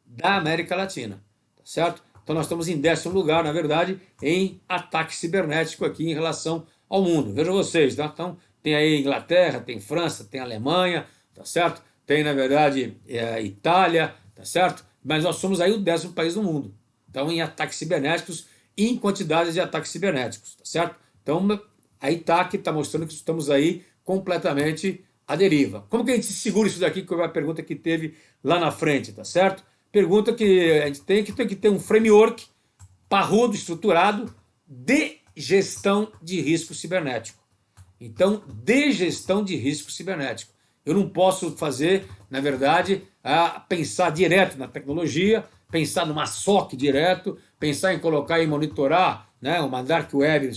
Da América Latina, tá certo? Então nós estamos em 10º lugar, na verdade, em ataque cibernético aqui em relação ao mundo. Vejam vocês, tá? Então tem aí Inglaterra, tem França, tem Alemanha, tá certo? Tem, na verdade, Itália, tá certo? Mas nós somos aí o 10º país do mundo. Então em ataques cibernéticos, em quantidades de ataques cibernéticos, tá certo? Então aí está mostrando que estamos aí completamente à deriva. Como que a gente segura isso daqui, que foi a pergunta que teve lá na frente, tá certo? Pergunta que a gente tem que ter um framework parrudo, estruturado, de gestão de risco cibernético. Então, de gestão de risco cibernético. Eu não posso fazer, na verdade, pensar direto na tecnologia, pensar numa SOC direto, pensar em colocar e monitorar, né, uma dark web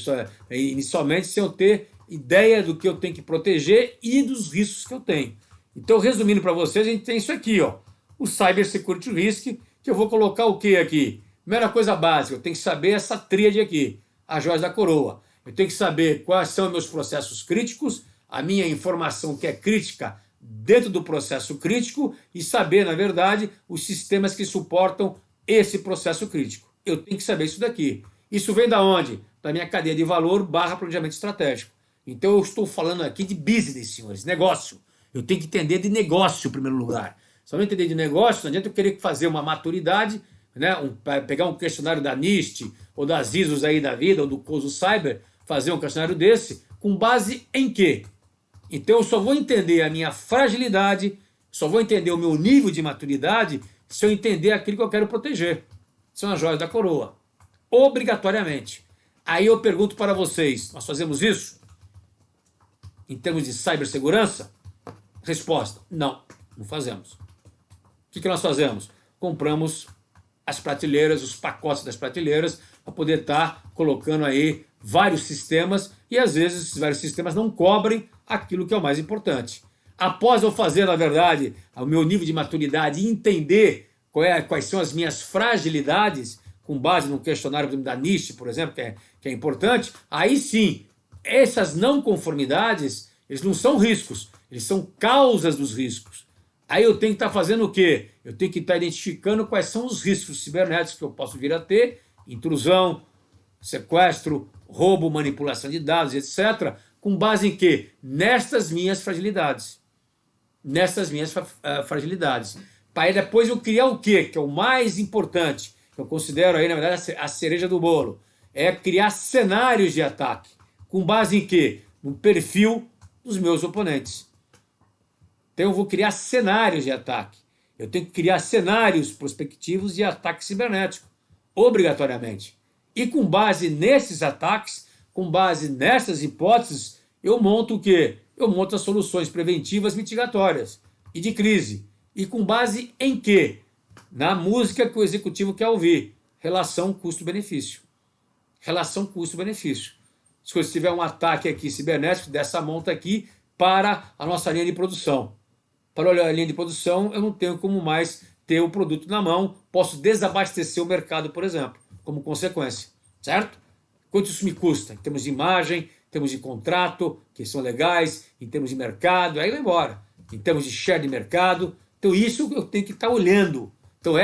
inicialmente, sem eu ter ideia do que eu tenho que proteger e dos riscos que eu tenho. Então, resumindo para vocês, a gente tem isso aqui, ó. O Cyber Security Risk, que eu vou colocar o que aqui? Primeira coisa básica, eu tenho que saber essa tríade aqui, a joia da coroa. Eu tenho que saber quais são meus processos críticos, a minha informação que é crítica dentro do processo crítico e saber, na verdade, os sistemas que suportam esse processo crítico. Eu tenho que saber isso daqui. Isso vem da onde? Da minha cadeia de valor / planejamento estratégico. Então eu estou falando aqui de business, senhores, negócio. Eu tenho que entender de negócio em primeiro lugar. Se eu não entender de negócio, não adianta eu querer fazer uma maturidade, né, pegar um questionário da NIST ou das ISOs aí da vida, ou do COSO Cyber, fazer um questionário desse, com base em quê? Então eu só vou entender a minha fragilidade, só vou entender o meu nível de maturidade se eu entender aquilo que eu quero proteger. São as joias da coroa. Obrigatoriamente. Aí eu pergunto para vocês, nós fazemos isso? Em termos de cibersegurança? Resposta, não fazemos. O que nós fazemos? Compramos as prateleiras, os pacotes das prateleiras, para poder estar colocando aí vários sistemas, e às vezes esses vários sistemas não cobrem aquilo que é o mais importante. Após eu fazer, na verdade, o meu nível de maturidade e entender quais são as minhas fragilidades, com base no questionário da NIST, por exemplo, que é importante, aí sim, essas não conformidades, eles não são riscos, eles são causas dos riscos. Aí eu tenho que estar fazendo o quê? Eu tenho que estar identificando quais são os riscos cibernéticos que eu posso vir a ter, intrusão, sequestro, roubo, manipulação de dados, etc., com base em quê? Nestas minhas fragilidades. Nestas minhas fragilidades. Para depois eu criar o quê? Que é o mais importante, que eu considero aí, na verdade, a cereja do bolo. É criar cenários de ataque. Com base em quê? No perfil dos meus oponentes. Então eu vou criar cenários de ataque. Eu tenho que criar cenários prospectivos de ataque cibernético, obrigatoriamente. E com base nesses ataques, com base nessas hipóteses, eu monto o quê? Eu monto as soluções preventivas mitigatórias e de crise. E com base em quê? Na música que o executivo quer ouvir. Relação custo-benefício. Relação custo-benefício. Se tiver um ataque aqui cibernético, dessa monta aqui para a nossa linha de produção. Para olhar a linha de produção, eu não tenho como mais ter o produto na mão, posso desabastecer o mercado, por exemplo, como consequência, certo? Quanto isso me custa? Em termos de imagem, em termos de contrato, que são legais, em termos de mercado, aí vai embora. Em termos de share de mercado, então isso eu tenho que estar olhando. Então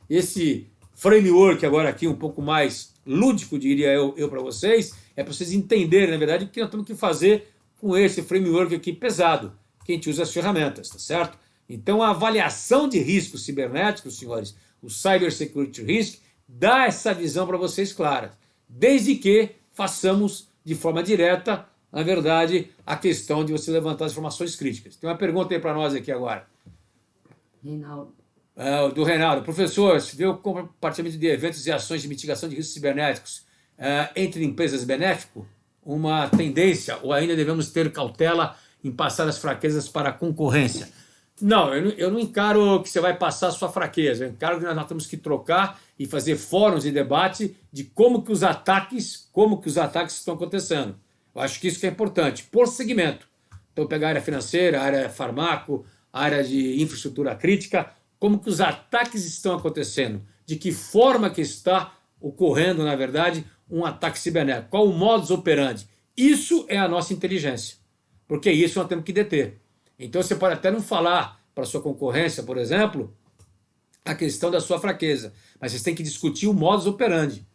esse framework agora aqui um pouco mais lúdico, diria eu para vocês, é para vocês entenderem, na verdade, o que nós temos que fazer com esse framework aqui pesado, que a gente usa as ferramentas, tá certo? Então a avaliação de riscos cibernéticos, senhores, o Cyber Security Risk, dá essa visão para vocês clara, desde que façamos de forma direta, na verdade, a questão de você levantar as informações críticas. Tem uma pergunta aí para nós aqui agora. Reinaldo. Do Reinaldo. Professor, se vê o compartilhamento de eventos e ações de mitigação de riscos cibernéticos entre empresas benéfico, uma tendência, ou ainda devemos ter cautela em passar as fraquezas para a concorrência? Não, eu não encaro que você vai passar a sua fraqueza. Eu encaro que nós temos que trocar e fazer fóruns de debate de como que os ataques estão acontecendo. Eu acho que isso que é importante, por segmento. Então, pegar a área financeira, a área farmaco, a área de infraestrutura crítica, como que os ataques estão acontecendo, de que forma que está ocorrendo, na verdade, um ataque cibernético, qual o modus operandi. Isso é a nossa inteligência, porque isso nós temos que deter. Então você pode até não falar para a sua concorrência, por exemplo, a questão da sua fraqueza, mas vocês têm que discutir o modus operandi.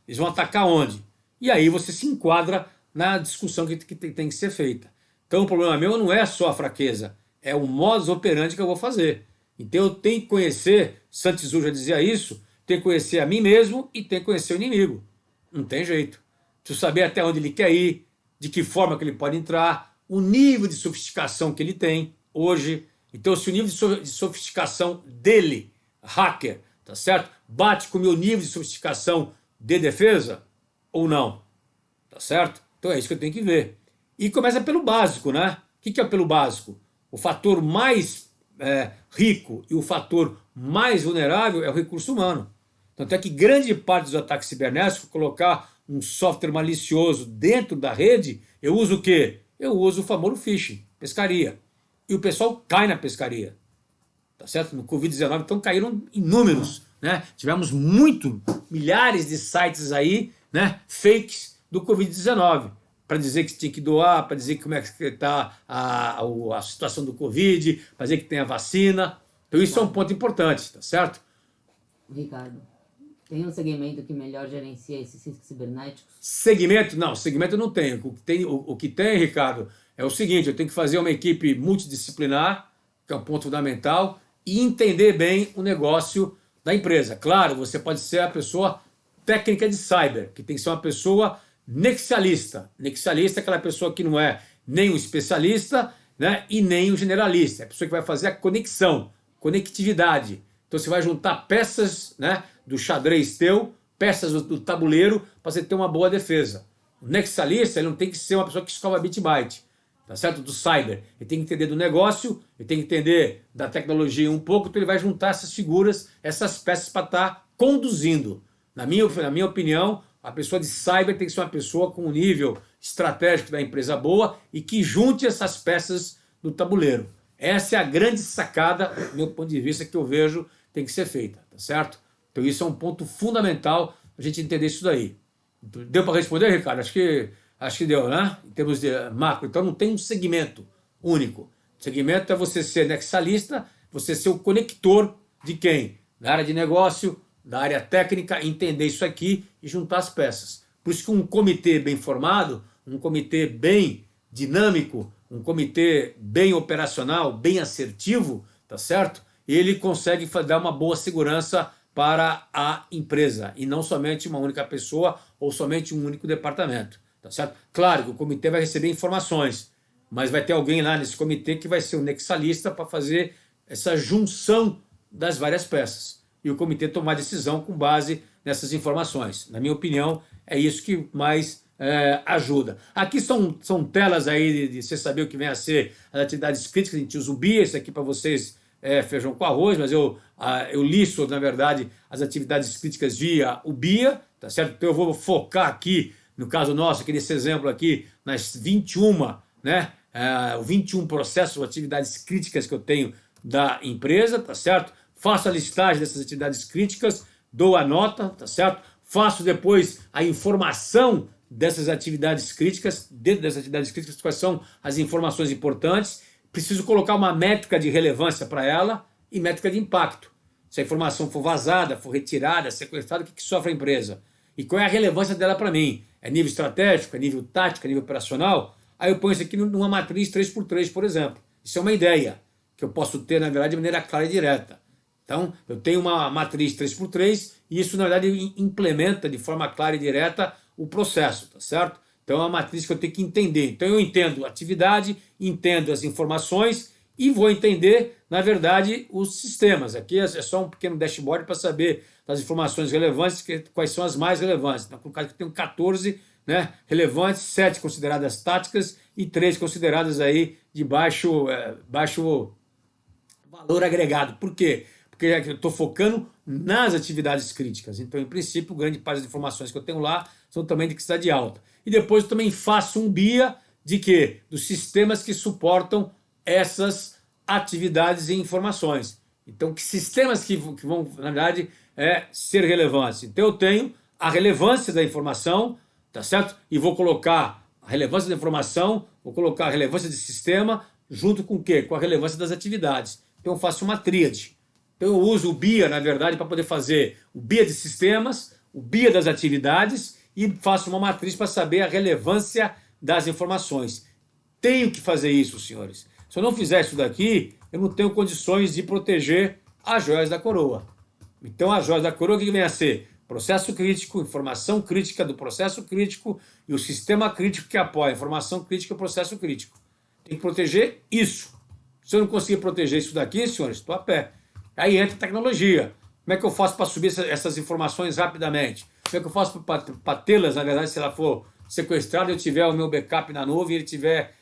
Eles vão atacar onde? E aí você se enquadra na discussão que tem que ser feita. Então o problema meu não é só a fraqueza, é o modus operandi que eu vou fazer. Então eu tenho que conhecer, Sun Tzu já dizia isso, tenho que conhecer a mim mesmo e tenho que conhecer o inimigo. Não tem jeito. Preciso saber até onde ele quer ir, de que forma que ele pode entrar, o nível de sofisticação que ele tem hoje. Então, se o nível de sofisticação dele, hacker, tá certo? Bate com o meu nível de sofisticação de defesa ou não, tá certo? Então é isso que eu tenho que ver. E começa pelo básico, né? O que é pelo básico? O fator mais rico e o fator mais vulnerável é o recurso humano. Tanto é que grande parte dos ataques cibernéticos, colocar um software malicioso dentro da rede, eu uso o quê? Eu uso o famoso phishing, pescaria. E o pessoal cai na pescaria. Tá certo? No Covid-19, então caíram inúmeros, né? Tivemos milhares de sites aí, né? Fakes, do Covid-19, para dizer que tinha que doar, para dizer como é que está a situação do Covid, para dizer que tem a vacina. Então isso é um ponto importante, tá certo? Ricardo, tem um segmento que melhor gerencia esses riscos cibernéticos? Segmento? Não, segmento eu não tenho. O que tem, Ricardo, é o seguinte, eu tenho que fazer uma equipe multidisciplinar, que é um ponto fundamental, e entender bem o negócio da empresa. Claro, você pode ser a pessoa técnica de cyber, que tem que ser uma pessoa nexialista. Nexialista é aquela pessoa que não é nem um especialista, né, e nem um generalista. É a pessoa que vai fazer a conexão, conectividade. Então você vai juntar peças, né, do xadrez teu, peças do tabuleiro, para você ter uma boa defesa. O nexialista, ele não tem que ser uma pessoa que escova bit byte, tá certo? Do cyber. Ele tem que entender do negócio, ele tem que entender da tecnologia um pouco, então ele vai juntar essas figuras, essas peças para estar conduzindo. Na minha opinião, a pessoa de cyber tem que ser uma pessoa com um nível estratégico da empresa boa e que junte essas peças do tabuleiro. Essa é a grande sacada, do meu ponto de vista, que eu vejo tem que ser feita, tá certo? Então isso é um ponto fundamental a gente entender isso daí. Deu para responder, Ricardo? Acho que deu, né? Em termos de macro. Então não tem um segmento único. O segmento é você ser nexalista, você ser o conector de quem? Da área de negócio, da área técnica, entender isso aqui e juntar as peças. Por isso que um comitê bem formado, um comitê bem dinâmico, um comitê bem operacional, bem assertivo, tá certo? Ele consegue dar uma boa segurança para a empresa e não somente uma única pessoa ou somente um único departamento, tá certo? Claro que o comitê vai receber informações, mas vai ter alguém lá nesse comitê que vai ser o nexalista para fazer essa junção das várias peças e o comitê tomar decisão com base nessas informações. Na minha opinião, é isso que mais ajuda. Aqui são telas aí de você saber o que vem a ser as atividades críticas. A gente usa o BIA, isso aqui para vocês feijão com arroz, mas eu listo, na verdade, as atividades críticas via o BIA, tá certo? Então eu vou focar aqui, no caso nosso, aqui nesse exemplo aqui, nas 21, né? 21 processos ou atividades críticas que eu tenho da empresa, tá certo? Faço a listagem dessas atividades críticas, dou a nota, tá certo? Faço depois a informação dessas atividades críticas, dentro dessas atividades críticas, quais são as informações importantes. Preciso colocar uma métrica de relevância para ela e métrica de impacto. Se a informação for vazada, for retirada, sequestrada, o que sofre a empresa? E qual é a relevância dela para mim? É nível estratégico, é nível tático, é nível operacional? Aí eu ponho isso aqui numa matriz 3x3, por exemplo. Isso é uma ideia que eu posso ter, na verdade, de maneira clara e direta. Então, eu tenho uma matriz 3x3 e isso, na verdade, implementa de forma clara e direta o processo, tá certo? Então, é uma matriz que eu tenho que entender. Então, eu entendo a atividade, entendo as informações e vou entender, na verdade, os sistemas. Aqui é só um pequeno dashboard para saber das informações relevantes, quais são as mais relevantes. Então, no caso que eu tenho 14, né, relevantes, 7 consideradas táticas e 3 consideradas aí de baixo valor agregado. Por quê? Porque eu estou focando nas atividades críticas. Então, em princípio, grande parte das informações que eu tenho lá são também de criticidade alta. E depois eu também faço um BIA de quê? Dos sistemas que suportam essas atividades e informações. Então, que sistemas que vão, na verdade, ser relevantes? Então, eu tenho a relevância da informação, tá certo? E vou colocar a relevância da informação, vou colocar a relevância do sistema, junto com o quê? Com a relevância das atividades. Então, eu faço uma tríade. Então, eu uso o BIA, na verdade, para poder fazer o BIA de sistemas, o BIA das atividades e faço uma matriz para saber a relevância das informações. Tenho que fazer isso, senhores. Se eu não fizer isso daqui, eu não tenho condições de proteger as joias da coroa. Então, as joias da coroa, o que vem a ser? Processo crítico, informação crítica do processo crítico e o sistema crítico que apoia a informação crítica e o processo crítico. Tem que proteger isso. Se eu não conseguir proteger isso daqui, senhores, estou a pé. Aí entra a tecnologia. Como é que eu faço para subir essas informações rapidamente? Como é que eu faço para tê-las, na verdade, se ela for sequestrada, eu tiver o meu backup na nuvem e ele estiver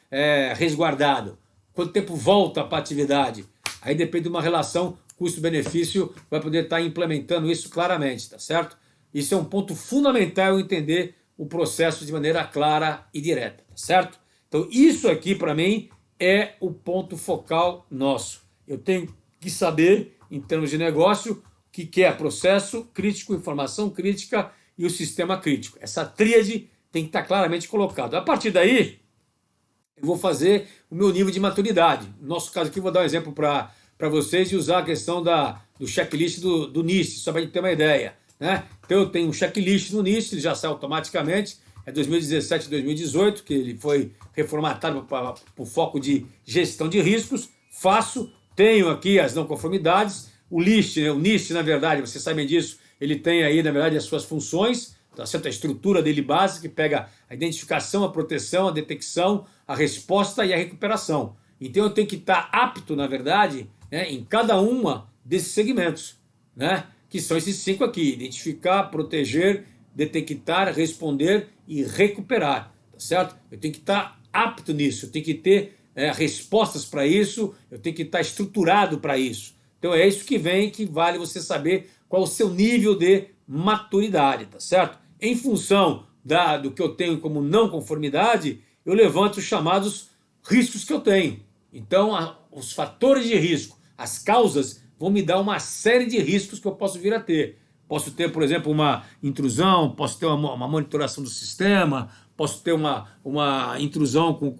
resguardado? Quanto tempo volta para a atividade? Aí depende de uma relação custo-benefício, vai poder estar implementando isso claramente, tá certo? Isso é um ponto fundamental, eu entender o processo de maneira clara e direta, tá certo? Então isso aqui, para mim, é o ponto focal nosso. Eu tenho que saber, em termos de negócio, o que é processo crítico, informação crítica e o sistema crítico. Essa tríade tem que estar claramente colocado. A partir daí, eu vou fazer o meu nível de maturidade. No nosso caso aqui, eu vou dar um exemplo para vocês e usar a questão do checklist do NIST, só para a gente ter uma ideia, né? Então eu tenho um checklist no NIST, ele já sai automaticamente, é 2017 e 2018, que ele foi reformatado para o foco de gestão de riscos. Faço, tenho aqui as não conformidades, o LIST, né? O NIST, na verdade, vocês sabem disso, ele tem aí, na verdade, as suas funções, tá certo? A estrutura dele básica, que pega a identificação, a proteção, a detecção, a resposta e a recuperação. Então eu tenho que estar apto, na verdade, né, em cada uma desses segmentos, né, que são esses 5 aqui: identificar, proteger, detectar, responder e recuperar, tá certo? Eu tenho que estar apto nisso, eu tenho que ter respostas para isso, eu tenho que estar estruturado para isso. Então é isso que vale você saber qual o seu nível de maturidade, tá certo? Em função do que eu tenho como não conformidade, eu levanto os chamados riscos que eu tenho. Então, os fatores de risco, as causas, vão me dar uma série de riscos que eu posso vir a ter. Posso ter, por exemplo, uma intrusão, posso ter uma monitoração do sistema, posso ter uma intrusão com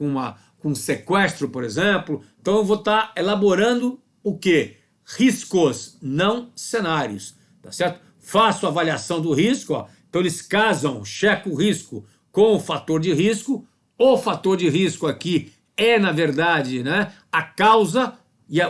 um sequestro, por exemplo. Então, eu vou estar elaborando o quê? Riscos, não cenários, tá certo? Faço a avaliação do risco, ó. Então eles casam, checo o risco com o fator de risco. O fator de risco aqui é, na verdade, né, a causa,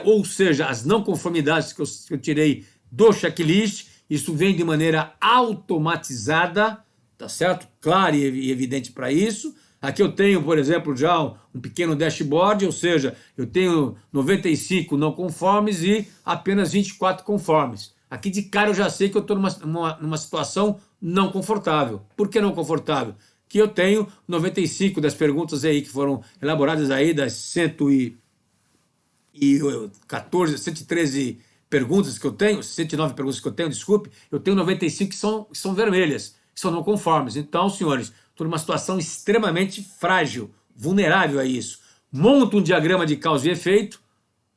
ou seja, as não conformidades que eu tirei do checklist. Isso vem de maneira automatizada, tá certo? Claro e evidente para isso. Aqui eu tenho, por exemplo, já um pequeno dashboard, ou seja, eu tenho 95 não conformes e apenas 24 conformes. Aqui de cara eu já sei que eu estou numa situação não confortável. Por que não confortável? Que eu tenho 95 das perguntas aí que foram elaboradas aí, das 113 perguntas que eu tenho, 109 perguntas que eu tenho, desculpe, eu tenho 95 que são vermelhas, que são não conformes. Então, senhores, estou numa situação extremamente frágil, vulnerável a isso. Monto um diagrama de causa e efeito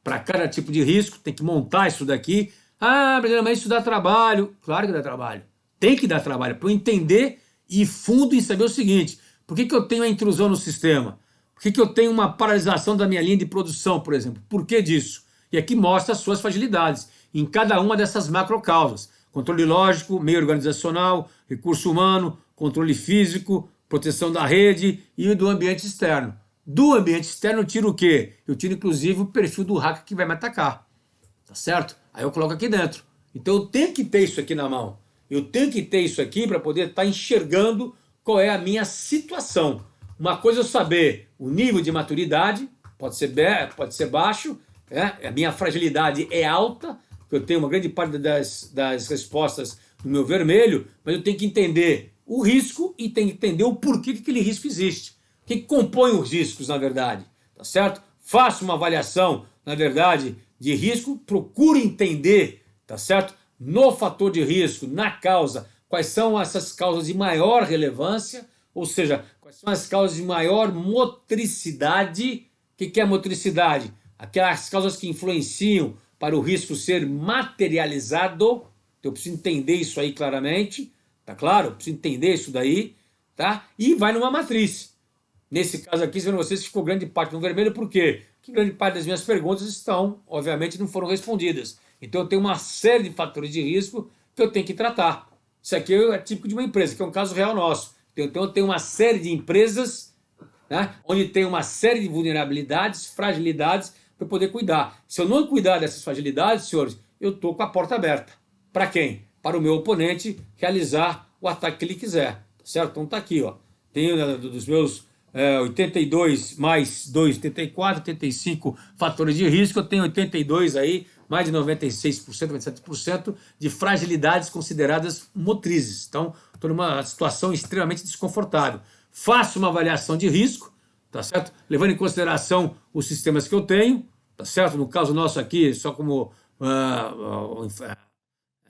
para cada tipo de risco, tem que montar isso daqui. Ah, mas isso dá trabalho. Claro que dá trabalho. Tem que dar trabalho para eu entender e fundo em saber o seguinte: por que eu tenho a intrusão no sistema? Por que eu tenho uma paralisação da minha linha de produção, por exemplo? Por que disso? E aqui mostra as suas fragilidades em cada uma dessas macrocausas: controle lógico, meio organizacional, recurso humano, controle físico, proteção da rede e do ambiente externo. Do ambiente externo eu tiro o quê? Eu tiro inclusive o perfil do hacker que vai me atacar, tá certo? Aí eu coloco aqui dentro. Então eu tenho que ter isso aqui na mão. Eu tenho que ter isso aqui para poder estar enxergando qual é a minha situação. Uma coisa é eu saber o nível de maturidade, pode ser baixo, a minha fragilidade é alta, porque eu tenho uma grande parte das respostas no meu vermelho, mas eu tenho que entender o risco e tenho que entender o porquê que aquele risco existe. O que compõe os riscos, na verdade, tá certo? Faço uma avaliação, na verdade, de risco, procuro entender, tá certo? No fator de risco, na causa, quais são essas causas de maior relevância, ou seja, quais são as causas de maior motricidade. O que é motricidade? Aquelas causas que influenciam para o risco ser materializado. Então eu preciso entender isso aí claramente, tá claro? Eu preciso entender isso daí, tá? E vai numa matriz. Nesse caso aqui, vocês ficou grande parte no vermelho, por quê? Porque grande parte das minhas perguntas obviamente, não foram respondidas. Então eu tenho uma série de fatores de risco que eu tenho que tratar. Isso aqui é típico de uma empresa, que é um caso real nosso. Então eu tenho uma série de empresas, né, onde tem uma série de vulnerabilidades, fragilidades, para poder cuidar. Se eu não cuidar dessas fragilidades, senhores, eu estou com a porta aberta. Para quem? Para o meu oponente realizar o ataque que ele quiser. Tá certo? Então está aqui, ó. Tenho dos meus 82 mais 2, 84, 85 fatores de risco, eu tenho 82 aí, mais de 96%, 97% de fragilidades consideradas motrizes. Então, estou numa situação extremamente desconfortável. Faço uma avaliação de risco, tá certo? Levando em consideração os sistemas que eu tenho, tá certo? No caso nosso aqui, só como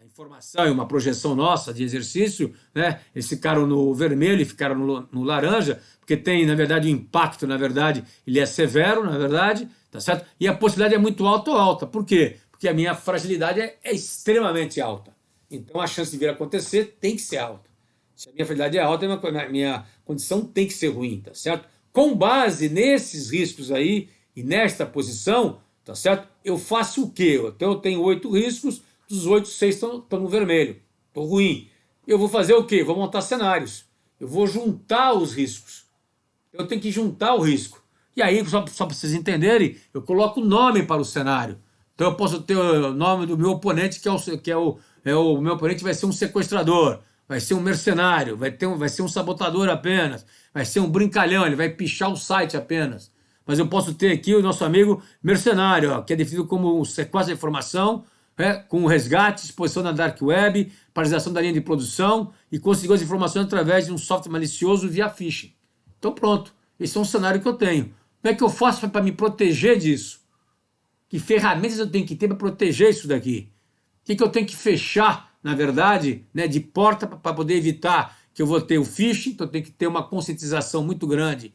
informação e uma projeção nossa de exercício, né? Eles ficaram no vermelho e ficaram no laranja, porque tem, na verdade, o impacto, na verdade, ele é severo, na verdade, tá certo? E a possibilidade é muito alta ou alta. Por quê? Porque a minha fragilidade é extremamente alta. Então a chance de vir a acontecer tem que ser alta. Se a minha fragilidade é alta, a minha condição tem que ser ruim, tá certo? Com base nesses riscos aí e nesta posição, tá certo? Eu faço o quê? Então eu tenho 8 riscos, dos 8, 6 estão no vermelho. Estou ruim. Eu vou fazer o quê? Vou montar cenários. Eu vou juntar os riscos. Eu tenho que juntar o risco. E aí, só para vocês entenderem, eu coloco o nome para o cenário. Então eu posso ter o nome do meu oponente, o meu oponente vai ser um sequestrador, vai ser um mercenário, vai ser um sabotador apenas, vai ser um brincalhão, ele vai pichar o site apenas. Mas eu posso ter aqui o nosso amigo mercenário, ó, que é definido como um sequestro de informação, com resgate, exposição na dark web, paralisação da linha de produção e conseguir as informações através de um software malicioso via phishing. Então pronto, esse é um cenário que eu tenho. Como é que eu faço para me proteger disso? Que ferramentas eu tenho que ter para proteger isso daqui? O que eu tenho que fechar, na verdade, né, de porta para poder evitar que eu vou ter o phishing? Então eu tenho que ter uma conscientização muito grande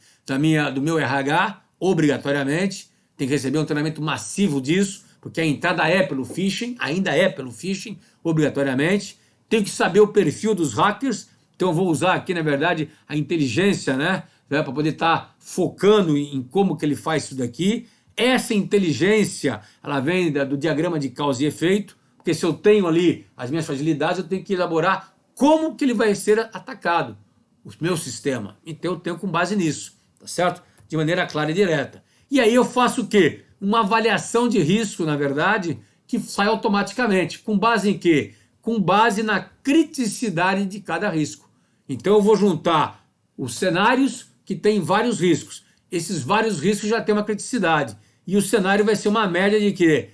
do meu RH, obrigatoriamente. Tem que receber um treinamento massivo disso, porque a entrada é pelo phishing, ainda é pelo phishing, obrigatoriamente. Tenho que saber o perfil dos hackers. Então eu vou usar aqui, na verdade, a inteligência, né, para poder estar focando em como que ele faz isso daqui. Essa inteligência, ela vem do diagrama de causa e efeito, porque se eu tenho ali as minhas fragilidades, eu tenho que elaborar como que ele vai ser atacado, o meu sistema. Então eu tenho com base nisso, tá certo? De maneira clara e direta. E aí eu faço o quê? Uma avaliação de risco, na verdade, que sai automaticamente. Com base em quê? Com base na criticidade de cada risco. Então eu vou juntar os cenários que têm vários riscos. Esses vários riscos já têm uma criticidade. E o cenário vai ser uma média de quê?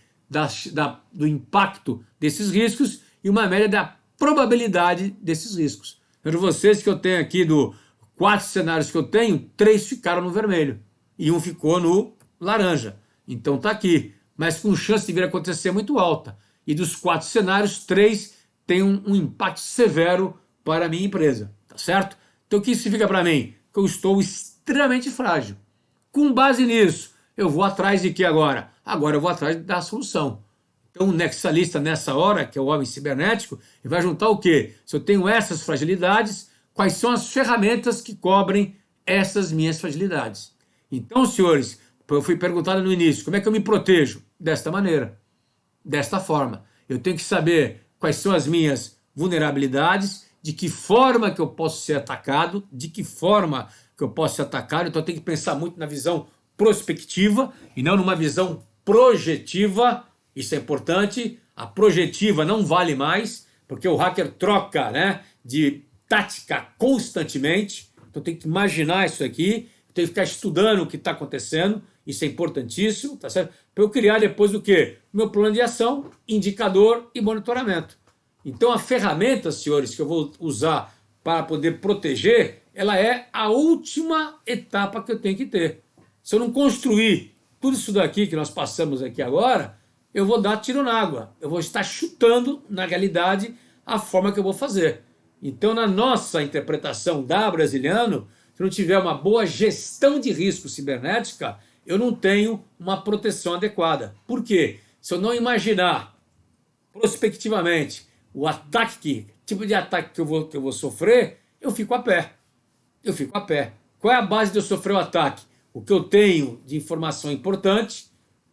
Do impacto desses riscos e uma média da probabilidade desses riscos. Vejo vocês que eu tenho aqui, 4 cenários que eu tenho, 3 ficaram no vermelho e um ficou no laranja. Então tá aqui, mas com chance de vir a acontecer muito alta. E dos 4 cenários, 3 têm um impacto severo para a minha empresa, tá certo? Então o que significa para mim? Que eu estou extremamente frágil. Com base nisso, eu vou atrás de quê agora? Agora eu vou atrás da solução. Então, o nexalista, nessa hora, que é o homem cibernético, ele vai juntar o quê? Se eu tenho essas fragilidades, quais são as ferramentas que cobrem essas minhas fragilidades? Então, senhores, eu fui perguntado no início, como é que eu me protejo? Desta maneira, desta forma. Eu tenho que saber quais são as minhas vulnerabilidades, de que forma que eu posso ser atacado, de que forma que eu posso ser atacado. Então, eu tenho que pensar muito na visão prospectiva e não numa visão projetiva. Isso é importante. A projetiva não vale mais, porque o hacker troca, né, de tática constantemente. Então tem que imaginar isso aqui, tem que ficar estudando o que está acontecendo. Isso é importantíssimo, tá certo? Para eu criar depois o quê? Meu plano de ação, indicador e monitoramento. Então a ferramenta, senhores, que eu vou usar para poder proteger, ela é a última etapa que eu tenho que ter. Se eu não construir tudo isso daqui que nós passamos aqui agora, eu vou dar tiro na água. Eu vou estar chutando, na realidade, a forma que eu vou fazer. Então, na nossa interpretação da Brasiliano, se não tiver uma boa gestão de risco cibernética, eu não tenho uma proteção adequada. Por quê? Se eu não imaginar prospectivamente o ataque, tipo de ataque que eu vou sofrer, eu fico a pé. Eu fico a pé. Qual é a base de eu sofrer o ataque? O que eu tenho de informação importante,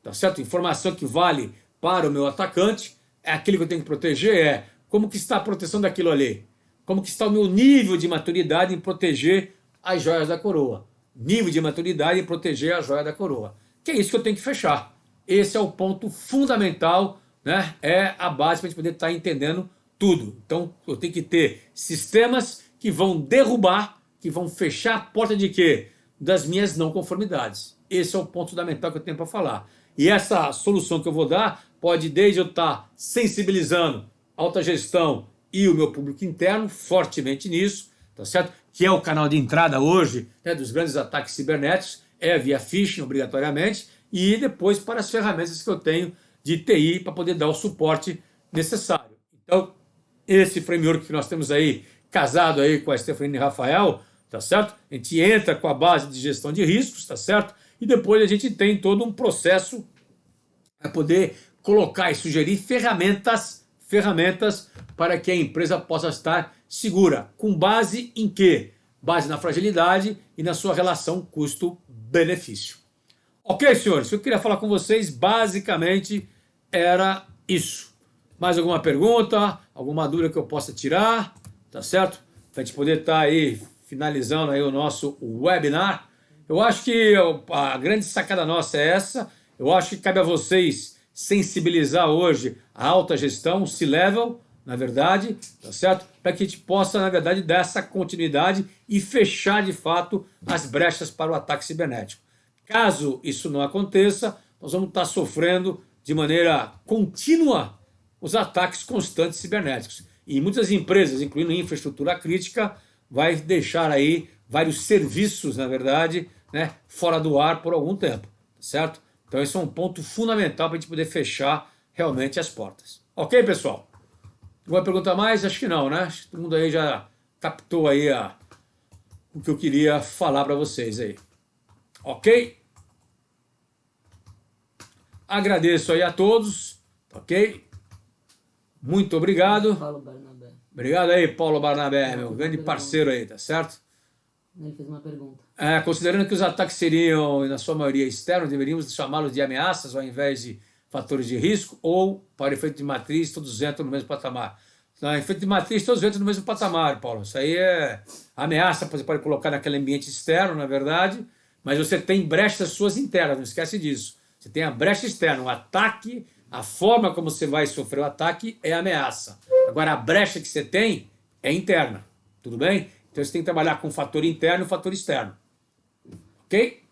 tá certo? Informação que vale para o meu atacante, é aquilo que eu tenho que proteger, como que está a proteção daquilo ali? Como que está o meu nível de maturidade em proteger as joias da coroa? Nível de maturidade em proteger a joia da coroa. Que é isso que eu tenho que fechar. Esse é o ponto fundamental, né? É a base para a gente poder estar entendendo tudo. Então, eu tenho que ter sistemas que vão derrubar, que vão fechar a porta de quê? Das minhas não conformidades. Esse é o ponto fundamental que eu tenho para falar. E essa solução que eu vou dar pode desde eu estar sensibilizando a alta gestão e o meu público interno fortemente nisso, tá certo? Que é o canal de entrada hoje, né, dos grandes ataques cibernéticos, é via phishing obrigatoriamente, e depois para as ferramentas que eu tenho de TI para poder dar o suporte necessário. Então, esse framework que nós temos aí, casado aí com a Stephanie Rafael, tá certo? A gente entra com a base de gestão de riscos, tá certo? E depois a gente tem todo um processo para poder colocar e sugerir ferramentas para que a empresa possa estar segura. Com base em quê? Base na fragilidade e na sua relação custo-benefício. Ok, senhores? O que eu queria falar com vocês basicamente era isso. Mais alguma pergunta? Alguma dúvida que eu possa tirar? Tá certo? Para a gente poder estar aí finalizando aí o nosso webinar. Eu acho que a grande sacada nossa é essa. Eu acho que cabe a vocês sensibilizar hoje a alta gestão, o C-Level, na verdade, tá certo? Para que a gente possa, na verdade, dar essa continuidade e fechar, de fato, as brechas para o ataque cibernético. Caso isso não aconteça, nós vamos estar sofrendo de maneira contínua os ataques constantes cibernéticos. E muitas empresas, incluindo infraestrutura crítica, vai deixar aí vários serviços, na verdade, né, fora do ar por algum tempo, certo? Então esse é um ponto fundamental para a gente poder fechar realmente as portas. Ok, pessoal? Alguma pergunta mais? Acho que não, né? Acho que todo mundo aí já captou aí o que eu queria falar para vocês aí. Ok? Agradeço aí a todos, ok? Muito obrigado. Paulo Barnabé. Obrigado aí, Paulo Barnabé, meu grande parceiro aí, tá certo? Ele fez uma pergunta. Considerando que os ataques seriam, na sua maioria, externos, deveríamos chamá-los de ameaças ao invés de fatores de risco, ou, para efeito de matriz, todos entram no mesmo patamar? Para efeito de matriz, todos entram no mesmo patamar, Paulo. Isso aí é ameaça, você pode colocar naquele ambiente externo, na verdade, mas você tem brechas suas internas, não esquece disso. Você tem a brecha externa, o ataque, a forma como você vai sofrer o ataque é ameaça. Agora, a brecha que você tem é interna, tudo bem? Então, você tem que trabalhar com o fator interno e o fator externo. Ok?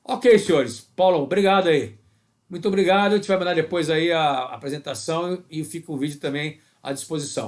Ok, senhores. Paulo, obrigado aí. Muito obrigado. A gente vai mandar depois aí a apresentação e fica o vídeo também à disposição.